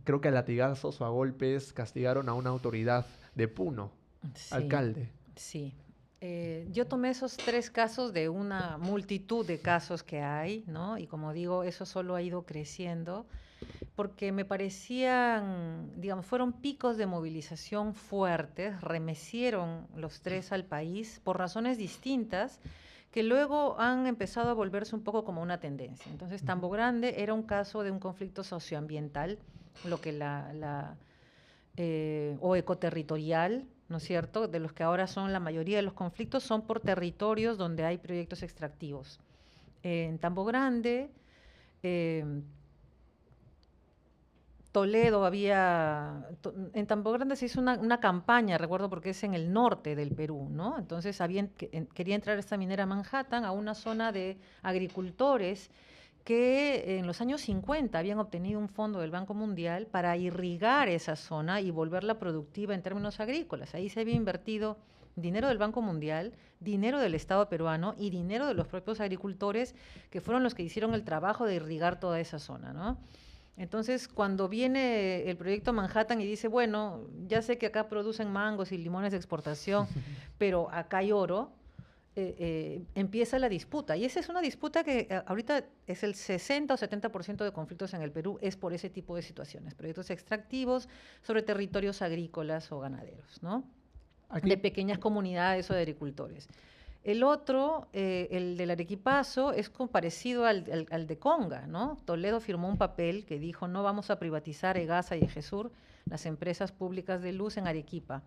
creo que a latigazos o a golpes castigaron a una autoridad de Puno, Sí, alcalde. sí. Yo tomé esos 3 casos de una multitud de casos que hay, ¿no? Y como digo, eso solo ha ido creciendo porque me parecían, digamos, fueron picos de movilización fuertes, remecieron los 3 al país por razones distintas que luego han empezado a volverse un poco como una tendencia. Entonces, Tambo Grande era un caso de un conflicto socioambiental, lo que o ecoterritorial, ¿no es cierto?, de los que ahora son la mayoría de los conflictos, son por territorios donde hay proyectos extractivos. En Tambo Grande, Toledo en Tambo Grande se hizo una campaña, recuerdo porque es en el norte del Perú, ¿no? Entonces quería entrar esta minera Manhattan a una zona de agricultores que en los años 50 habían obtenido un fondo del Banco Mundial para irrigar esa zona y volverla productiva en términos agrícolas. Ahí se había invertido dinero del Banco Mundial, dinero del Estado peruano y dinero de los propios agricultores que fueron los que hicieron el trabajo de irrigar toda esa zona, ¿no? Entonces, cuando viene el proyecto Manhattan y dice, bueno, ya sé que acá producen mangos y limones de exportación, pero acá hay oro, empieza la disputa. Y esa es una disputa que ahorita es el 60 o 70% de conflictos en el Perú, es por ese tipo de situaciones, proyectos extractivos sobre territorios agrícolas o ganaderos, ¿no? De pequeñas comunidades o de agricultores. El otro, el del Arequipazo, es parecido al de Conga, ¿no? Toledo firmó un papel que dijo no vamos a privatizar EGASA y EGESUR, las empresas públicas de luz en Arequipa.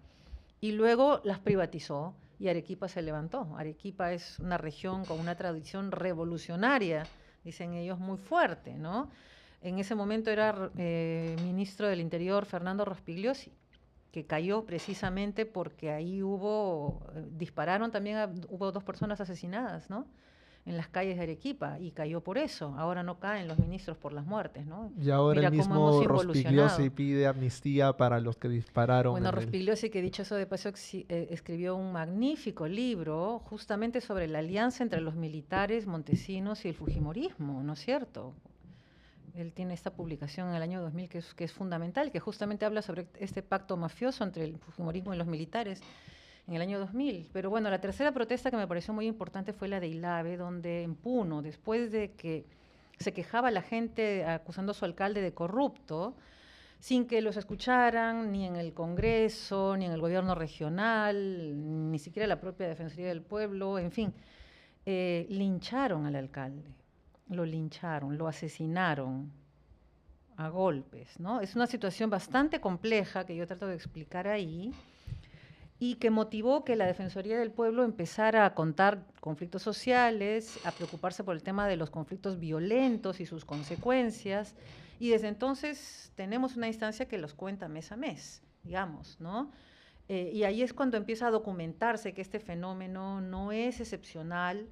Y luego las privatizó y Arequipa se levantó. Arequipa es una región con una tradición revolucionaria, dicen ellos, muy fuerte, ¿no? En ese momento era ministro del Interior Fernando Rospigliosi, que cayó precisamente porque ahí dispararon también, hubo 2 personas asesinadas, ¿no?, en las calles de Arequipa, y cayó por eso. Ahora no caen los ministros por las muertes, ¿no? Y ahora mira el cómo hemos mismo involucionado. Rospigliosi pide amnistía para los que dispararon. Bueno, Rospigliosi, que dicho eso de paso, escribió un magnífico libro justamente sobre la alianza entre los militares montesinos y el fujimorismo, ¿no es cierto? él tiene esta publicación en el año 2000 que es fundamental, que justamente habla sobre este pacto mafioso entre el fujimorismo y los militares en el año 2000. Pero bueno, la tercera protesta que me pareció muy importante fue la de Ilave, donde en Puno, después de que se quejaba la gente acusando a su alcalde de corrupto, sin que los escucharan ni en el Congreso, ni en el gobierno regional, ni siquiera la propia Defensoría del Pueblo, en fin, lincharon al alcalde, lo lincharon, lo asesinaron a golpes, ¿no? Es una situación bastante compleja que yo trato de explicar ahí y que motivó que la Defensoría del Pueblo empezara a contar conflictos sociales, a preocuparse por el tema de los conflictos violentos y sus consecuencias, y desde entonces tenemos una instancia que los cuenta mes a mes, digamos, ¿no? Y ahí es cuando empieza a documentarse que este fenómeno no es excepcional,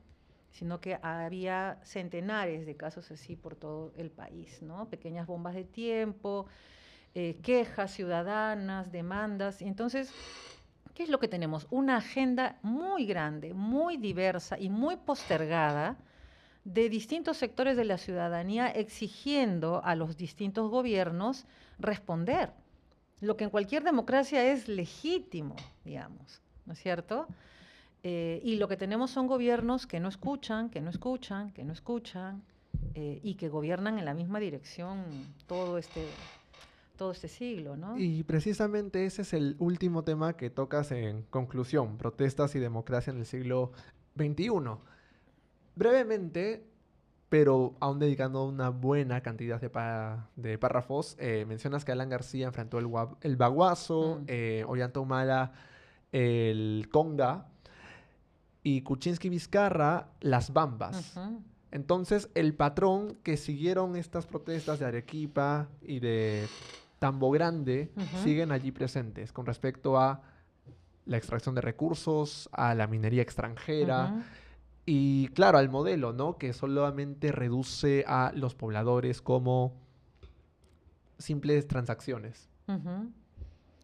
sino que había centenares de casos así por todo el país, ¿no? Pequeñas bombas de tiempo, quejas ciudadanas, demandas, y entonces, ¿qué es lo que tenemos? Una agenda muy grande, muy diversa y muy postergada de distintos sectores de la ciudadanía exigiendo a los distintos gobiernos responder, lo que en cualquier democracia es legítimo, digamos, ¿no es cierto? Y lo que tenemos son gobiernos que no escuchan, que no escuchan, que no escuchan, y que gobiernan en la misma dirección todo este siglo, ¿no? Y precisamente ese es el último tema que tocas en conclusión, protestas y democracia en el siglo XXI. Brevemente, pero aún dedicando una buena cantidad de párrafos, mencionas que Alan García enfrentó el baguazo, Ollanta Humala el conga y Kuczynski Vizcarra las bambas. Entonces, el patrón que siguieron estas protestas de Arequipa y de Tambo Grande siguen allí presentes con respecto a la extracción de recursos, a la minería extranjera y, claro, al modelo, ¿no? Que solamente reduce a los pobladores como simples transacciones.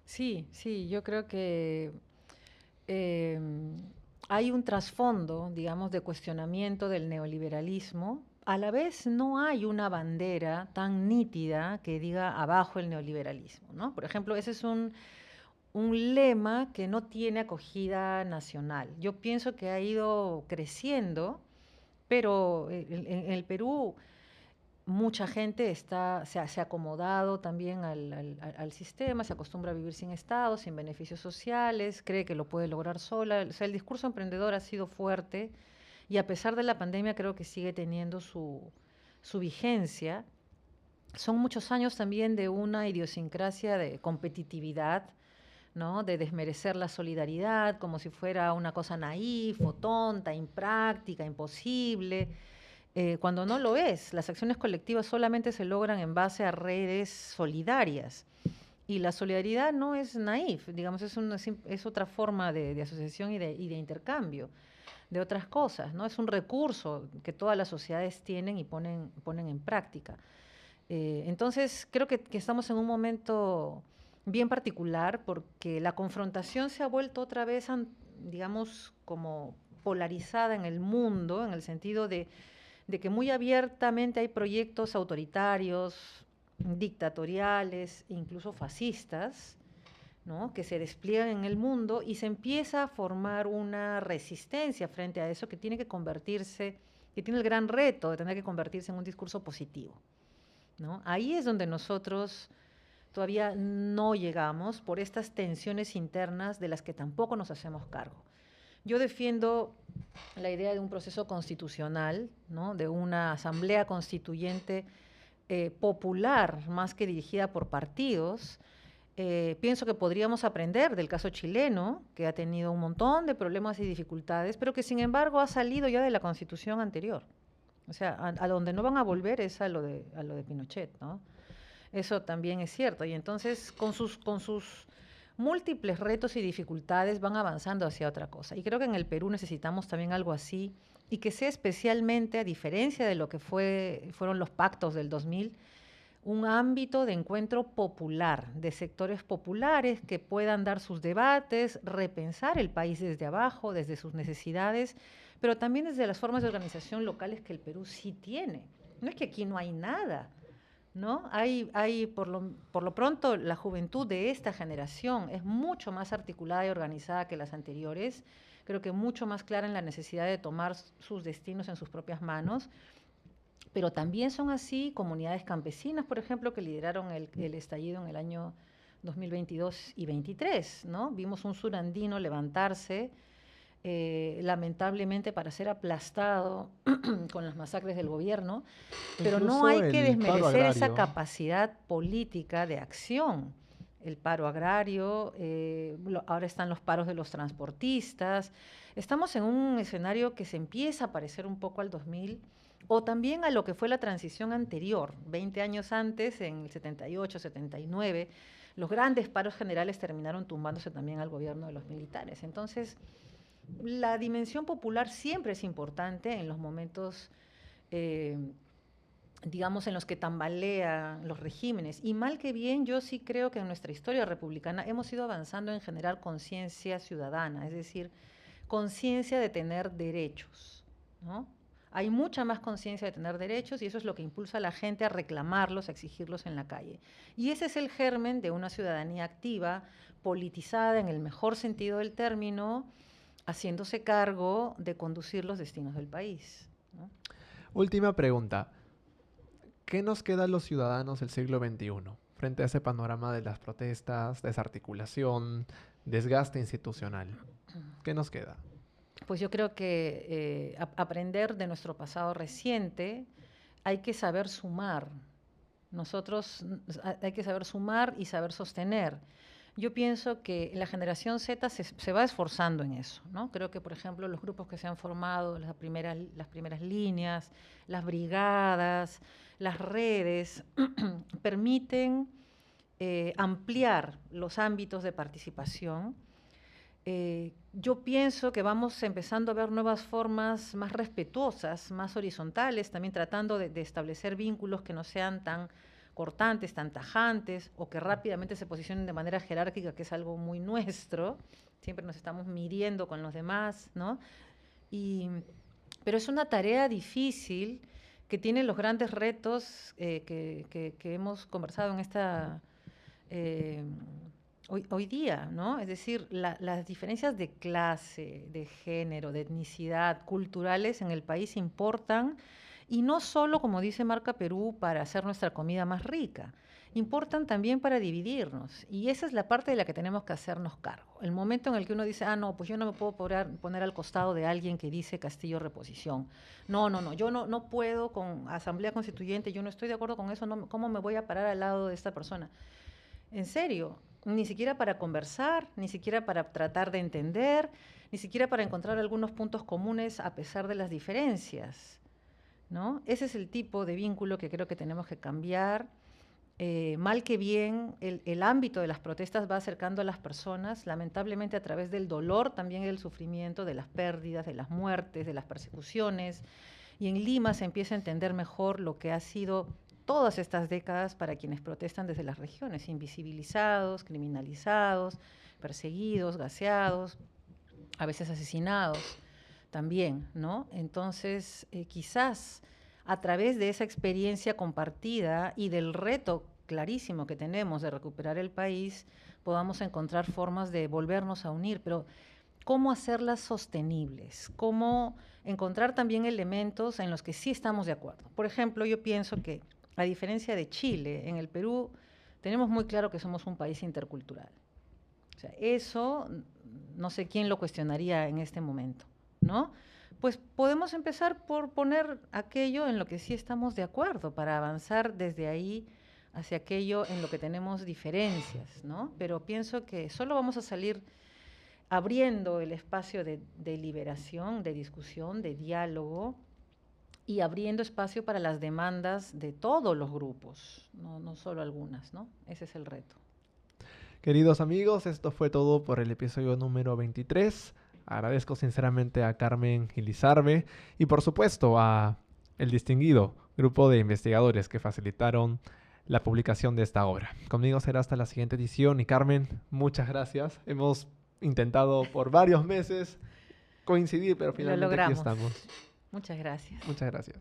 Sí, yo creo que hay un trasfondo, digamos, de cuestionamiento del neoliberalismo. A la vez no hay una bandera tan nítida que diga abajo el neoliberalismo, ¿no? Por ejemplo, ese es un lema que no tiene acogida nacional. Yo pienso que ha ido creciendo, pero en el Perú mucha gente se ha acomodado también al sistema, se acostumbra a vivir sin Estado, sin beneficios sociales, cree que lo puede lograr sola. O sea, el discurso emprendedor ha sido fuerte y a pesar de la pandemia creo que sigue teniendo su vigencia. Son muchos años también de una idiosincrasia de competitividad, ¿no? De desmerecer la solidaridad como si fuera una cosa naif o tonta, impráctica, imposible. Cuando no lo es. Las acciones colectivas solamente se logran en base a redes solidarias. Y la solidaridad no es naif, digamos, es otra forma de asociación y de intercambio de otras cosas, ¿no? Es un recurso que todas las sociedades tienen y ponen en práctica. Entonces, creo que estamos en un momento bien particular porque la confrontación se ha vuelto otra vez, digamos, como polarizada en el mundo, en el sentido de que muy abiertamente hay proyectos autoritarios, dictatoriales, incluso fascistas, ¿no? Que se despliegan en el mundo y se empieza a formar una resistencia frente a eso que tiene que convertirse, que tiene el gran reto de tener que convertirse en un discurso positivo, ¿no? Ahí es donde nosotros todavía no llegamos por estas tensiones internas de las que tampoco nos hacemos cargo. Yo defiendo la idea de un proceso constitucional, ¿no? De una asamblea constituyente popular, más que dirigida por partidos. Pienso que podríamos aprender del caso chileno, que ha tenido un montón de problemas y dificultades, pero que sin embargo ha salido ya de la constitución anterior. O sea, a donde no van a volver es a lo de Pinochet, ¿no? Eso también es cierto. Y entonces, con sus múltiples retos y dificultades van avanzando hacia otra cosa. Y creo que en el Perú necesitamos también algo así y que sea especialmente, a diferencia de lo que fueron los pactos del 2000, un ámbito de encuentro popular, de sectores populares que puedan dar sus debates, repensar el país desde abajo, desde sus necesidades, pero también desde las formas de organización locales que el Perú sí tiene. No es que aquí no hay nada. ¿no? Por lo pronto, la juventud de esta generación es mucho más articulada y organizada que las anteriores, creo que mucho más clara en la necesidad de tomar sus destinos en sus propias manos, pero también son así comunidades campesinas, por ejemplo, que lideraron el estallido en el año 2022 y 23, ¿no? Vimos un surandino levantarse, lamentablemente para ser aplastado con las masacres del gobierno, pero no Incluso hay que el paro desmerecer esa agrario. capacidad política de acción. El paro agrario, ahora están los paros de los transportistas. Estamos en un escenario que se empieza a parecer un poco al 2000 o también a lo que fue la transición anterior, 20 años antes, en el 78, 79. Los grandes paros generales terminaron tumbándose también al gobierno de los militares. Entonces, la dimensión popular siempre es importante en los momentos, eh, digamos, en los que tambalean los regímenes. Y mal que bien, yo sí creo que en nuestra historia republicana hemos ido avanzando en generar conciencia ciudadana, es decir, conciencia de tener derechos, ¿no? Hay mucha más conciencia de tener derechos y eso es lo que impulsa a la gente a reclamarlos, a exigirlos en la calle. Y ese es el germen de una ciudadanía activa, politizada en el mejor sentido del término, haciéndose cargo de conducir los destinos del país, ¿no? Última pregunta. ¿Qué nos queda a los ciudadanos del siglo XXI frente a ese panorama de las protestas, desarticulación, desgaste institucional? ¿Qué nos queda? Pues yo creo que aprender de nuestro pasado reciente, hay que saber sumar. Hay que saber sumar y saber sostener. Yo pienso que la generación Z se va esforzando en eso, ¿no? Creo que, por ejemplo, los grupos que se han formado, las primeras líneas, las brigadas, las redes, permiten ampliar los ámbitos de participación. Yo pienso que vamos empezando a ver nuevas formas más respetuosas, más horizontales, también tratando de establecer vínculos que no sean tan cortantes, tan tajantes, o que rápidamente se posicionen de manera jerárquica, que es algo muy nuestro. Siempre nos estamos midiendo con los demás, ¿no? Pero es una tarea difícil que tiene los grandes retos que hemos conversado en esta... hoy día, ¿no? Es decir, las diferencias de clase, de género, de etnicidad, culturales en el país importan, y no solo, como dice Marca Perú, para hacer nuestra comida más rica, importan también para dividirnos. Y esa es la parte de la que tenemos que hacernos cargo. El momento en el que uno dice, no, pues yo no me puedo poner al costado de alguien que dice Castillo Reposición. No, yo no puedo con Asamblea Constituyente, yo no estoy de acuerdo con eso, no, ¿cómo me voy a parar al lado de esta persona? En serio, ni siquiera para conversar, ni siquiera para tratar de entender, ni siquiera para encontrar algunos puntos comunes a pesar de las diferencias, ¿no? Ese es el tipo de vínculo que creo que tenemos que cambiar. Mal que bien, el ámbito de las protestas va acercando a las personas, lamentablemente a través del dolor, también del sufrimiento, de las pérdidas, de las muertes, de las persecuciones. Y en Lima se empieza a entender mejor lo que ha sido todas estas décadas para quienes protestan desde las regiones, invisibilizados, criminalizados, perseguidos, gaseados, a veces asesinados también, ¿no? Entonces, quizás a través de esa experiencia compartida y del reto clarísimo que tenemos de recuperar el país, podamos encontrar formas de volvernos a unir, pero ¿cómo hacerlas sostenibles? ¿Cómo encontrar también elementos en los que sí estamos de acuerdo? Por ejemplo, yo pienso que, a diferencia de Chile, en el Perú tenemos muy claro que somos un país intercultural. O sea, eso no sé quién lo cuestionaría en este momento, ¿no? Pues podemos empezar por poner aquello en lo que sí estamos de acuerdo, para avanzar desde ahí hacia aquello en lo que tenemos diferencias, ¿no? Pero pienso que solo vamos a salir abriendo el espacio de liberación, de discusión, de diálogo, y abriendo espacio para las demandas de todos los grupos, no solo algunas, ¿no? Ese es el reto. Queridos amigos, esto fue todo por el episodio número 23. Agradezco sinceramente a Carmen Elizarbe y por supuesto a el distinguido grupo de investigadores que facilitaron la publicación de esta obra. Conmigo será hasta la siguiente edición y Carmen, muchas gracias. Hemos intentado por varios meses coincidir, pero finalmente aquí estamos. Muchas gracias. Muchas gracias.